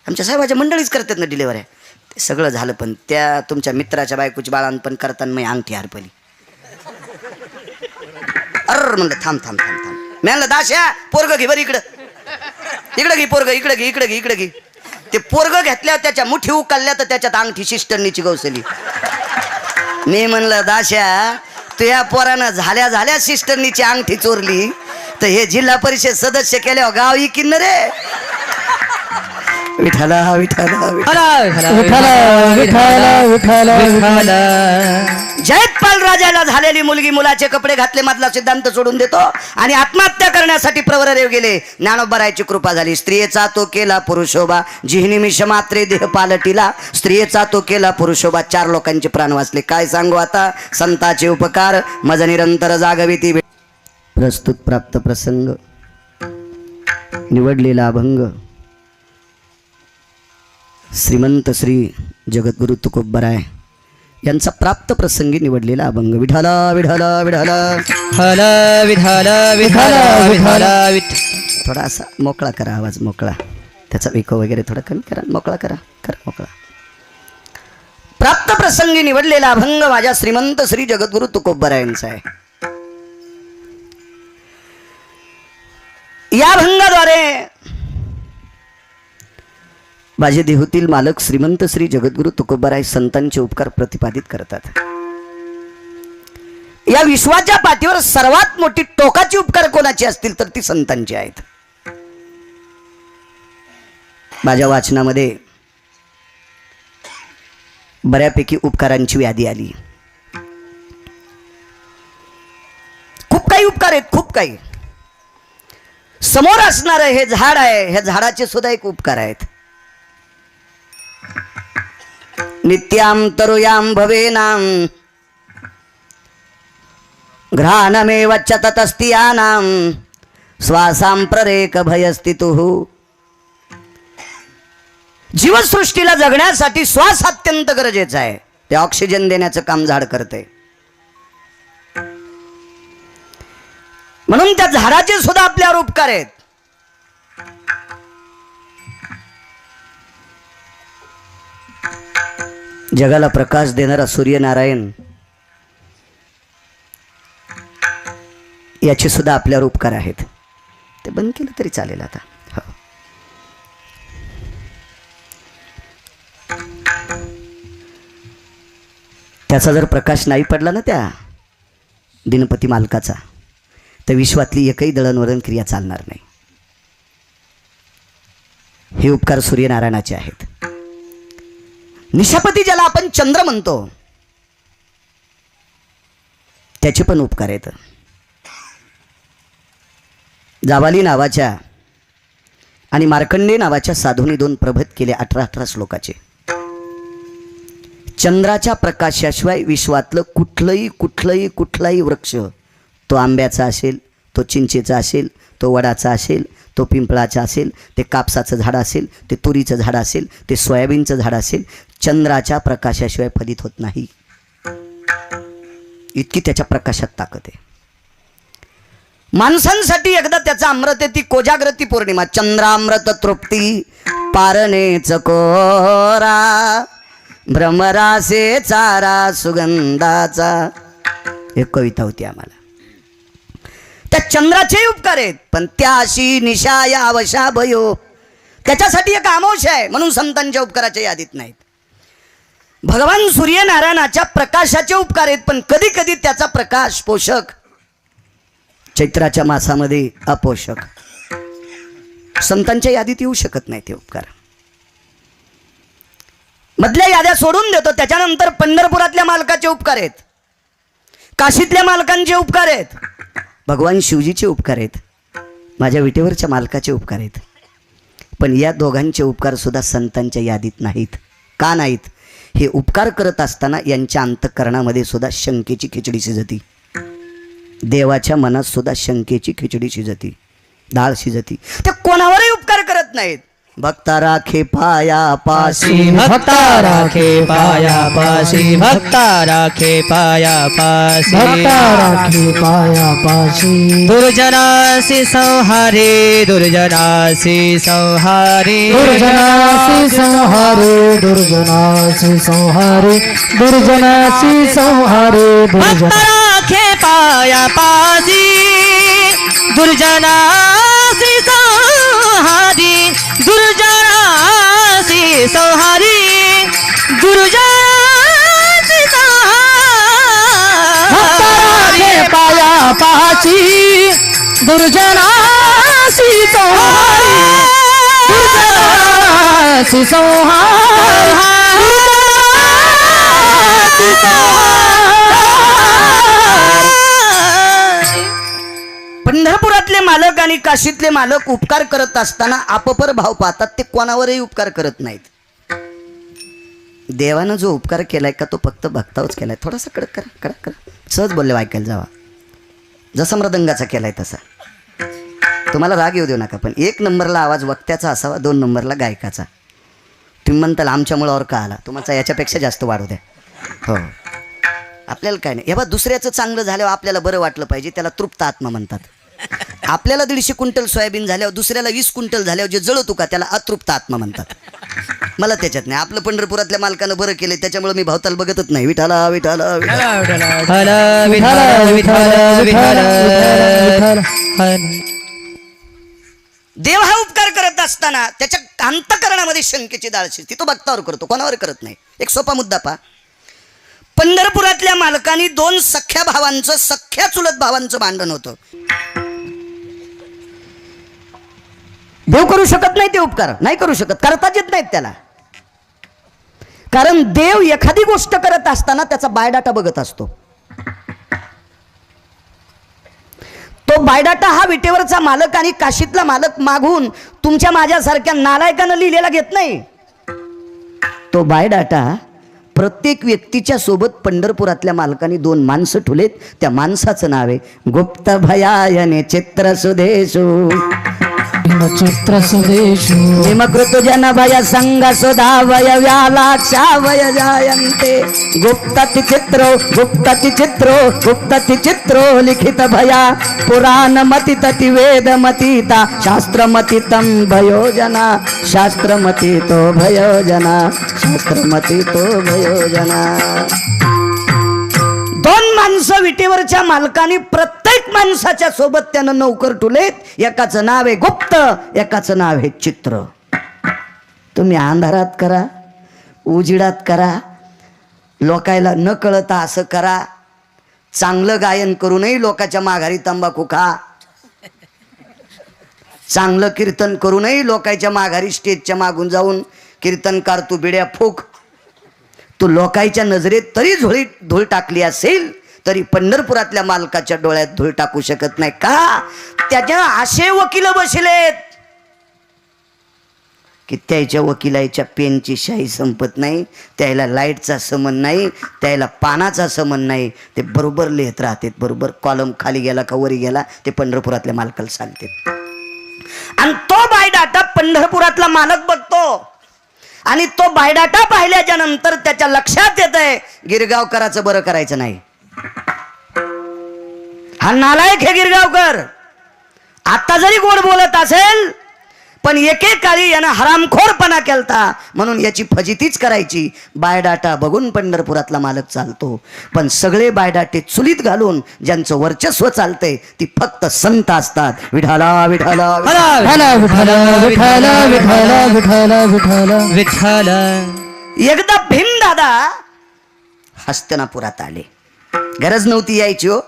आमच्या साहेबाच्या मंडळीच करतात ना डिलेवऱ्या. ते सगळं झालं, पण त्या तुमच्या मित्राच्या बायकोची बाळंतपण करताना मी अंगठी हरपली. म्हणलं थांब. म्हणलं दाश्या पोरग घे बरं इकडं घे पोरग, इकडं घे. ते पोरग घेतल्यावर त्याच्या मुठी उकलल्या तर त्याच्यात अंगठी शिस्टरनीची गवसली. मी म्हणलं दाश्या तू या पोरानं झाल्या सिस्टरनीची अंगठी चोरली तर हे जिल्हा परिषद सदस्य केल्यावर गाव इकिन रे. विठाला. जयपाल राजाला झालेली मुलगी मुलाचे कपडे घातले मधला सिद्धांत सोडून देतो आणि आत्महत्या करण्यासाठी प्रवरदेव गेले. ज्ञानोबरायची कृपा झाली. स्त्रियेचा तो केला पुरुषोबा, जिहनिमिष मात्रे देह पालटीला. स्त्रियेचा तो केला पुरुषोबा. 4 लोकांचे प्राण वाचले. काय सांगू आता संतांचे उपकार मज निरंतर जागविती. प्रस्तुत प्राप्त प्रसंग निवडलेला अभंग श्रीमंत श्री जगद्गुरु तुकोबराय यांचा प्राप्त प्रसंगी निवडलेला अभंग. विठाला. थोडा असा मोकळा करा आवाज, मोकळा. त्याचा इको वगैरे थोडा कमी करा, मोकळा करा मोकळा. प्राप्त प्रसंगी निवडलेला अभंग माझ्या श्रीमंत श्री जगद्गुरु तुकोबराय यांचा आहे. या अभंगाद्वारे माझे देहूतील मालक श्रीमंत श्री जगद्गुरु तुकोबराय संतांचे उपकार प्रतिपादित करतात. या विश्वाच्या पाठीवर सर्वात मोठी टोकाची उपकार कोणाची असतील तर ती संतांची आहेत. माझ्या वाचनामध्ये बऱ्यापैकी उपकारांची यादी आली. खूप काही उपकार आहेत, खूप काही. समोर असणारं हे झाड आहे, ह्या झाडाचे सुद्धा एक उपकार आहेत. नित्याम तरुयाम भवेनाम घ्राणमेव च ततस्तियानाम श्वासां प्ररेक भयस्थितुः. जीवसृष्टीला जगण्यासाठी श्वास अत्यंत गरजेचा आहे. ते ऑक्सिजन देण्याचं काम झाड करते. म्हणून त्या झाडाचे सुद्धा आपल्यावर उपकार आहेत. जगाला प्रकाश देणारा सूर्यनारायण याचे सुद्धा आपल्यावर उपकार आहेत. ते बंद केलं तरी चालेल आता. हो. त्याचा जर प्रकाश नाही पडला ना त्या दिनपती मालकाचा, तर विश्वातली एकही दळणवळण क्रिया चालणार नाही. हे उपकार सूर्यनारायणाचे आहेत. निशापती ज्याला आपण चंद्र म्हणतो, त्याचे पण उपकार आहेत. जाबाली नावाच्या आणि मार्कंडे नावाच्या साधूंनी 2 प्रबंध केले 18 श्लोकाचे. चंद्राच्या प्रकाशाशिवाय विश्वातलं कुठलाही वृक्ष, तो आंब्याचा असेल, तो चिंचेचा असेल, तो वडाचा असेल, तो पिंपळाचा असेल, ते कापसाचं झाड असेल, ते तुरीचं झाड असेल, ते सोयाबीनचं झाड असेल, चंद्राच्या प्रकाशाशिवाय फलित होत नाही. इतकी त्याच्या प्रकाशात ताकद आहे. माणसांसाठी एकदा त्याचा अमृत आहे, ती कोजाग्रती पौर्णिमा. चंद्रामृत तृप्ती पारणेच कोरा, भ्रमरासे चारा सुगंधाचा. एक कविता होती आम्हाला. त्या चंद्राचे उपकार आहेत, पण त्याशी निशा या अवशा भयो, त्याच्यासाठी एक आमोश आहे, म्हणून संतांच्या उपकाराच्या यादीत नाहीत. भगवान सूर्यनारायणाच्या प्रकाशाचे उपकार आहेत, पण कधी कधी त्याचा प्रकाश पोषक, चैत्राच्या मासामध्ये अपोषक. संतांच्या यादीत येऊ शकत नाही ते उपकार. मधल्या याद्या सोडून देतो. त्याच्यानंतर पंढरपुरातल्या मालकाचे उपकार आहेत, काशीतल्या मालकांचे उपकार आहेत, भगवान शिवजीचे उपकार आहेत, माझ्या विटेवरच्या मालकाचे उपकार आहेत. पण या दोघांचे उपकार सुद्धा संतांच्या यादीत नाहीत. का नाहीत? हे उपकार करत असताना यांच्या अंतःकरणामध्ये सुद्धा शंकेची खिचडी शिजती. देवाच्या मनात सुद्धा शंकेची खिचडी शिजती, डाळ शिजती. ते कोणावरही उपकार करत नाहीत. भक्ता राखे पाया पाशी, भक्ता राखे पाया पाशी, भक्ता राखे पाया पाशी, भक्ता राखे पाया पाशी. दुर्जनासी संहारे, दुर्जनासी संहारे, दुर्जनासी संहारे, दुर्जनासी संहारे, दुर्जनासी संहारे. भक्ता राखे पाया पाशी, दुर्जनासी संहारी, दुर्जनासी संहारी, दुर्जनासी संहारे. पाया पाची, दुर्जनासी संहारी, दुर्जनासी संहारी. पंढरपुरातले मालक आणि काशीतले मालक उपकार करत असताना आपपर भाव पाहतात. ते कोणावरही उपकार करत नाहीत. देवानं जो उपकार केलाय का, तो फक्त भक्तावच केलाय. थोडासा कडक करा, कडक करा, सहज बोलले ऐकायला जावा. जसा मृदंगाचा केलाय तसा. तुम्हाला राग येऊ देऊ नका, पण 1 नंबरला आवाज वक्त्याचा असावा, 2 नंबरला गायकाचा. तुम्ही म्हणताल आमच्या मुळावर का आला, तुम्हाला याच्यापेक्षा जास्त वाढू द्या. हो, आपल्याला काय नाही. हे बा, दुसऱ्याचं चांगलं झाल्यावर आपल्याला बरं वाटलं पाहिजे, त्याला तृप्त आत्मा म्हणतात. आपल्याला 150 क्विंटल सोयाबीन झाल्यावर दुसऱ्याला 20 क्विंटल झाल्यावर जे जळतो का, त्याला अतृप्त आत्मा म्हणतात. मला त्याच्यात नाही. आपलं पंढरपुरातल्या मालकानं बरं केले, त्याच्यामुळे मी भावताल बघतच नाही. विठाला विठाला विठाला. विठ्ठल विठ्ठल विठ्ठल विठ्ठल. देव हा उपकार करत असताना त्याच्या अंतःकरणामध्ये शंकेची डाळ शिजते. तो भक्तावर करतो, कोणावर करत नाही. एक सोपा मुद्दा पहा. पंढरपुरातल्या मालकांनी 2 सख्या भावांचं, सख्या चुलत भावांचं भांडण होतं. देव करू शकत नाही ते उपकार, नाही करू शकत, करताच येत नाहीत त्याला. कारण देव एखादी गोष्ट करत असताना त्याचा बायोडाटा बघत असतो. तो बायडाटा हा विटेवरचा मालक आणि काशीतला मालक मागून तुमच्या माझ्यासारख्या नालायकानं लिहिलेला घेत नाही. तो बायडाटा प्रत्येक व्यक्तीच्या सोबत पंढरपुरातल्या मालकाने 2 माणसं ठुलेत. त्या माणसाचं नाव आहे गुप्त भयायने चित्र सुदेशू चित्र सुदेशु हिमकृत जन भय संग सुधा वय व्यालाक्षावय जायन्ते गुप्तति चित्रो लिखित भया पुराण मति तति वेद मतीता शास्त्र मतितं भयोजना शास्त्र मतितो भयोजना शास्त्र मतितो भयोजना. 2 माणसं विटेवरच्या मालकाने प्रत्येक माणसाच्या सोबत त्यानं नौकर ठुलेत. एकाचं नाव आहे गुप्त, एकाचं नाव आहे चित्र. तुम्ही अंधारात करा, उजिडात करा, लोकायला न कळता असं करा. चांगलं गायन करूनही लोकाच्या माघारी तंबाखू खा, चांगलं कीर्तन करूनही लोकांच्या माघारी स्टेजच्या मागून जाऊन कीर्तनकार तू बिड्या फूक. तू लोकांच्या नजरेत तरी धूळ टाकली असेल तरी पंढरपुरातल्या मालकाच्या डोळ्यात धूळ टाकू शकत नाही. का? त्याच्या असे वकील बसलेत की त्याच्या वकिलाच्या पेनची शाई संपत नाही, त्याला लाईटचा समन नाही, त्याला पानाचा समन नाही. ते बरोबर लिहित राहतात, बरोबर कॉलम खाली गेला का वरी गेला ते पंढरपुरातल्या मालकाला सांगतात. आणि तो बायडाटा पंढरपुरातला मालक बघतो आणि तो बायडाटा पाहिल्याच्या नंतर त्याच्या लक्षात येत आहे गिरगावकराचं बरं करायचं नाही. हा नालायक हे गिरगावकर आता जरी गोड बोलत असेल पण एकेकाळी यानं हरामखोरपणा केलता म्हणून याची फजितीच करायची. बायडाटा बघून पंढरपुरातला मालक चालतो, पण सगळे बायडाटे चुलीत घालून ज्यांचं वर्चस्व चालतंय ती फक्त संत असतात. विठाला विठाला विठ्ठल विठ्ठल विठ्ठल विठ्ठल विठ्ठल विठ्ठल. एकदा भीमदादा हस्तिनापुरात आले. गरज नव्हती यायची हो,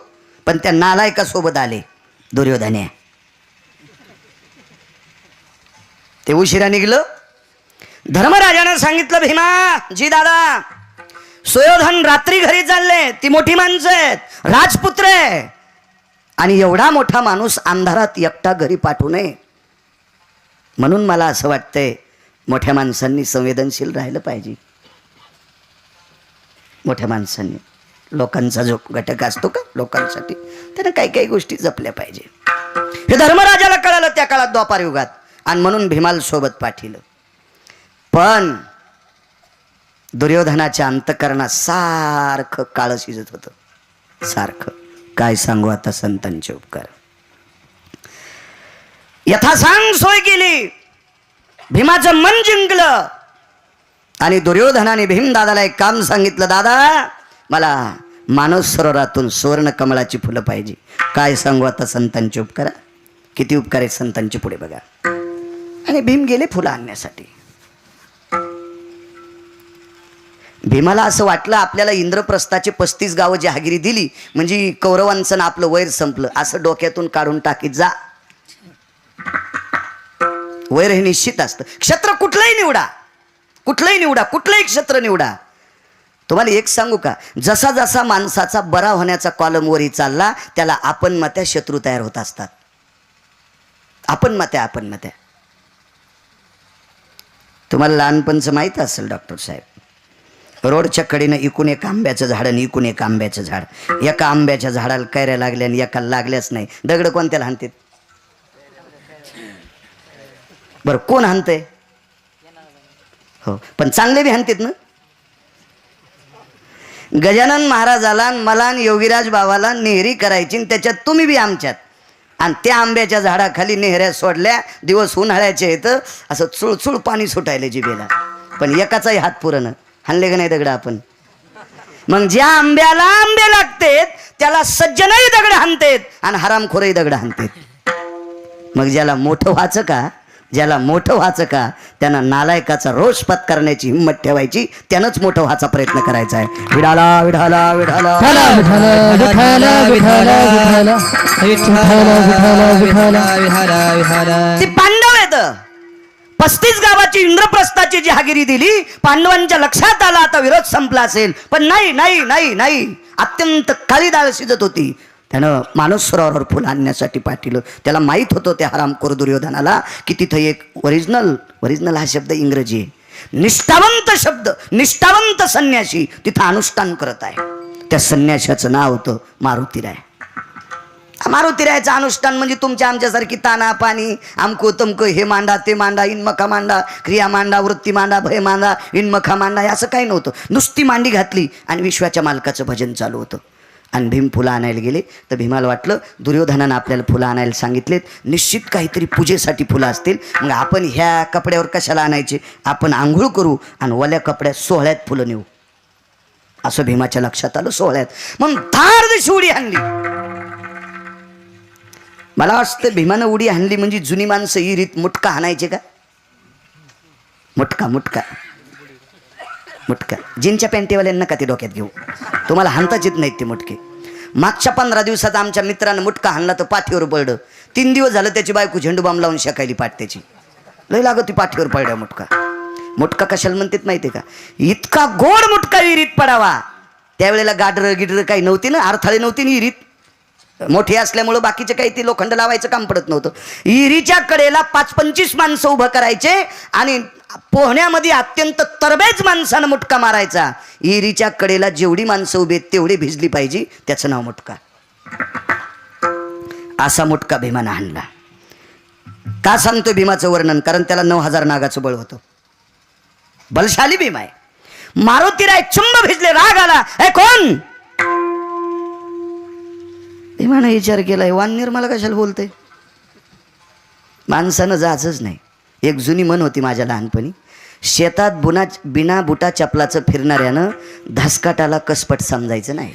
पण त्या नालायकासोबत आले दुर्योधने. ते उशिरा निघलं. धर्मराजानं सांगितलं भीमा जी दादा सुयोधन रात्री घरी चालले, ती मोठी माणसं आहेत, राजपुत्र आहे आणि एवढा मोठा माणूस अंधारात एकटा घरी पाठवू नये. म्हणून मला असं वाटतंय मोठ्या माणसांनी संवेदनशील राहिलं पाहिजे. मोठ्या माणसांनी लोकांचा जो घटक असतो का लोकांसाठी त्यानं काही काही गोष्टी जपल्या पाहिजे. हे धर्मराजाला कळालं त्या काळात द्वापार युगात आणि म्हणून भीमाल सोबत पाठिलं. पण दुर्योधनाच्या अंतकरणात सारखं काळ शिजत होतं, सारखं. काय सांगू आता संतांचे उपकार. यथासांग सोय केली, भीमाचं मन जिंकलं आणि दुर्योधनाने भीमदादाला एक काम सांगितलं. दादा मला मानस सरोवरातून सुवर्ण कमळाची फुलं पाहिजे. काय सांगू आता संतांचे उपकार. किती उपकार आहेत संतांचे पुढे बघा. आणि भीम गेले फुलं आणण्यासाठी. भीमाला असं वाटलं आपल्याला इंद्रप्रस्थाचे 35 गावं जहागिरी दिली म्हणजे कौरवांचं आपलं वैर संपलं असं डोक्यातून काढून टाकीत जा. वैर हे निश्चित असतं. क्षेत्र कुठलंही निवडा, कुठलंही निवडा, कुठलंही क्षेत्र निवडा. तुम्हाला एक सांगू का, जसा जसा माणसाचा बरा होण्याचा कॉलम वरी चालला त्याला आपण मत्या शत्रू तयार होत असतात. आपण मत्या. तुम्हाला लहानपणचं माहीत असेल डॉक्टर साहेब, रोडच्या कडेनं इकून एक आंब्याचं झाड आणि इकून एक आंब्याचं झाड. एका आंब्याच्या झाडाला कैऱ्या लागल्या आणि एकाला लागल्याच नाही. दगड कोणत्याला हाणतात? बरं कोण हाणतंय? हो, पण चांगले बी हाणतात ना. गजानन महाराजाला मला आणि योगीराज बाबाला नेहरी करायची आणि त्याच्यात तुम्ही बी आमच्यात. आणि त्या आंब्याच्या झाडाखाली नेहऱ्या सोडल्या, दिवस उन्हाळ्याचे येतं असं चुळचुळ पाणी सुटायले जिभेला, पण एकाचाही हात पुरण हाणले का नाही दगड आपण. मग ज्या आंब्याला आंबे लागतेत त्याला सज्जनही दगड हाणतेत आणि हरामखोरही दगड हाणतेत. मग ज्याला मोठं व्हायचं का त्यांना नालायकाचा रोष पत्करण्याची हिंमत ठेवायची, त्यानंच मोठं व्हायचा प्रयत्न करायचा आहे. विडाला विडाला विडाला ती पांडव आहेत. 35 गावाची इंद्रप्रस्थाची जहागिरी दिली. पांडवांच्या लक्षात आला आता विरोध संपला असेल, पण नाही. अत्यंत काळी डाळ शिजत होती. त्यानं मानस सरोवरावर फुलं आणण्यासाठी पाठवलं. त्याला माहीत होतं त्या हरामखोर दुर्योधनाला की तिथं एक ओरिजिनल हा शब्द इंग्रजी आहे, निष्ठावंत शब्द, निष्ठावंत संन्यासी तिथं अनुष्ठान करत आहे. त्या संन्याशाचं नाव होतं मारुतीराय. मारुतीरायचं अनुष्ठान म्हणजे तुमच्या आमच्यासारखी ताना पाणी आमको तमक हे मांडा ते मांडा, इनमखा मांडा, क्रिया मांडा, वृत्ती मांडा, भय मांडा, इनमखा मांडा, असं काही नव्हतं. नुसती मांडी घातली आणि विश्वाच्या मालकाचं भजन चालू होतं. आणि भीम फुलं आणायला गेले तर भीमाला वाटलं दुर्योधनानं आपल्याला फुलं आणायला सांगितलेत, निश्चित काहीतरी पूजेसाठी फुलं असतील. मग आपण ह्या कपड्यावर कशाला आणायचे, आपण आंघोळ करू आणि ओल्या कपड्यात सोहळ्यात फुलं नेऊ, असं भीमाच्या लक्षात आलं. सोहळ्यात मग धार दिवशी उडी हाणली. मला वाटतं भीमानं उडी हाणली म्हणजे जुनी माणसं ही रीत मुटका हाणायचे का, मुटका मुटका मुटका. जीनच्या पॅन्टीवाल्यांना का ते डोक्यात घेऊ, तुम्हाला हाणताच येत नाहीत ते मुटके. मागच्या 15 दिवसात आमच्या मित्रानं मुटका हाणला तर पाठीवर पडलं. 3 दिवस झालं त्याची बायको झेंडू बाम लावून शेकायली पाठ त्याची, लय लागत ती पाठीवर पडल्या मुटका. मुटका कशाला म्हणतात माहिती का, इतका गोड मुटका विहिरीत पडावा. त्यावेळेला गाडरं गिडरं काही नव्हती ना, अडथळे नव्हती ना विहिरीत, मोठी असल्यामुळं बाकीचे काही ते लोखंड लावायचं काम पडत नव्हतं. विहिरीच्या कडेला 5-25 माणसं उभं करायचे आणि पोहण्यामध्ये अत्यंत तरबेज माणसानं मुटका मारायचा. विहिरीच्या कडेला जेवढी माणसं उभी आहेत तेवढी भिजली पाहिजे, त्याचं नाव मुटका. असा मुटका भीमानं हाणला. का सांगतो भीमाचं वर्णन, कारण त्याला 9000 नागाचं बळ होतं. बलशाली भीम आहे. मारुतीराय चुंब भिजले, राग आला. ए कोण, भीमानं विचार केलाय, वानर मला कशाला बोलते. माणसानं जायचंच नाही. एक जुनी म्हण होती माझ्या लहानपणी, शेतात बिना बुटा चपलाचं फिरणाऱ्यानं धासकाटाला कसपट समजायचं नाही,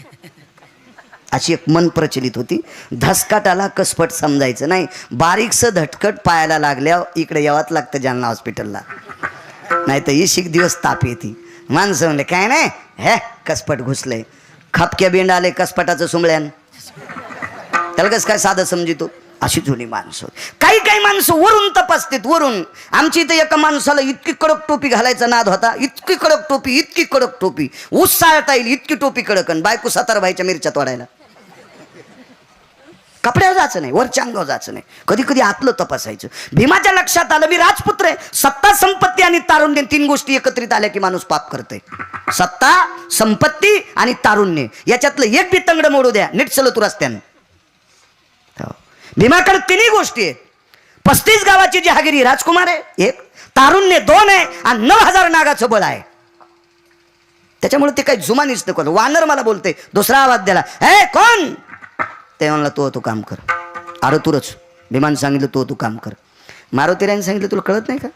अशी एक मन प्रचलित होती. धासकाटाला कसपट समजायचं नाही. बारीकसं धटकट पायाला लागल्यावर इकडे यावंच लागतं जालना हॉस्पिटलला, नाही तर इशिक दिवस ताप येते. माणसं म्हणले काय नाही, हे कसपट घुसलंय, खापक्या बेंड आले कसपटाचं सुमळ्यान, त्याला कसं काय साधं समजितो. अशी जुनी माणसं. काही काही माणसं वरून तपासतात, वरून. आमची इथं एका माणसाला इतकी कडक टोपी घालायचा नाद होता, इतकी कडक टोपी, इतकी कडक टोपी, ऊस साळता येईल इतकी टोपी कडक, आणि बायको 7 बाईच्या मिरच्या तोडायला. कपड्यावर जायचं नाही, वरच्या अंगावर जायचं नाही, कधी कधी आतलं तपासायचं. भीमाच्या लक्षात आलं मी राजपुत्र आहे. सत्ता, संपत्ती आणि तारुण्य 3 गोष्टी एकत्रित आल्या की माणूस पाप करतोय. सत्ता, संपत्ती आणि तारुण्य, याच्यातलं एक बी तंगड मोडू द्या, नीट चल तू रस्त्यानं. भीमाकडे 3 गोष्टी आहेत. 35 गावाची जहागिरी राजकुमार आहे 1, तारुण्य 2 आहे, आणि 9000 नागाचं बळ आहे. त्याच्यामुळे ते काही जुमानीच नको. वानर मला बोलते, दुसरा आवाज द्याला, हे कोण, ते म्हणला तू काम कर. अरे तुरच भीमान सांगितलं तू काम कर. मारुतीरायने सांगितलं तुला कळत नाही का,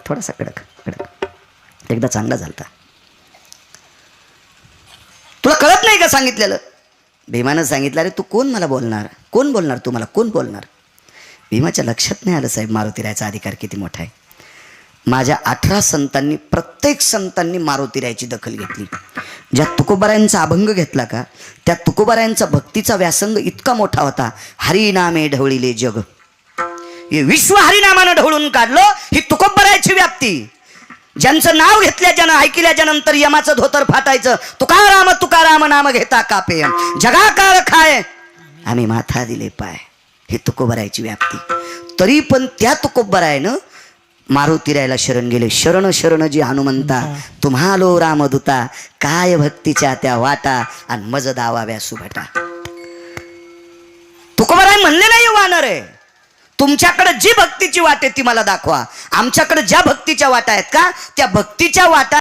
थोडासा कडक कडक, एकदा चांगला झालता, तुला कळत नाही का सांगितलेलं. भीमानं सांगितलं, अरे तू कोण मला बोलणार, कोण बोलणार तू मला, कोण बोलणार. भीमाच्या लक्षात नाही आलं साहेब मारुतीरायचा अधिकार किती मोठा आहे. माझ्या 18 संतांनी, प्रत्येक संतांनी मारुतीरायची दखल घेतली. ज्या तुकोबारायांचा अभंग घेतला का, त्या तुकोबारायांचा भक्तीचा व्यासंग इतका मोठा होता. हरिनामे ढवळिले जग, हे विश्व हरिनामानं ढवळून काढलं. ही तुकोबारायाची व्याप्ती. ज्यांचं नाव घेतल्याच्यानं, ऐकल्याच्या नंतर यमाचं धोतर फाटायचं. तुकाराम तुकाराम नाम घेता कापे, जगाकार खाय आम्ही माथा दिले पाय. हे तुकोबारायची व्याप्ती. तरी पण त्या तुकोबारायनं मारुतीरायला शरण गेले. शरण शरण जी हनुमंता, तुम्हालो रामदूता, काय भक्तीच्या त्या वाटा, आणि मज दावाव्या सुभटा. तुकोबाराय म्हणले नाही वानर आहे, तुमच्याकडे जी भक्तीची वाट आहे ती मला दाखवा. आमच्याकडे ज्या भक्तीच्या वाटा आहेत का, त्या भक्तीच्या वाटा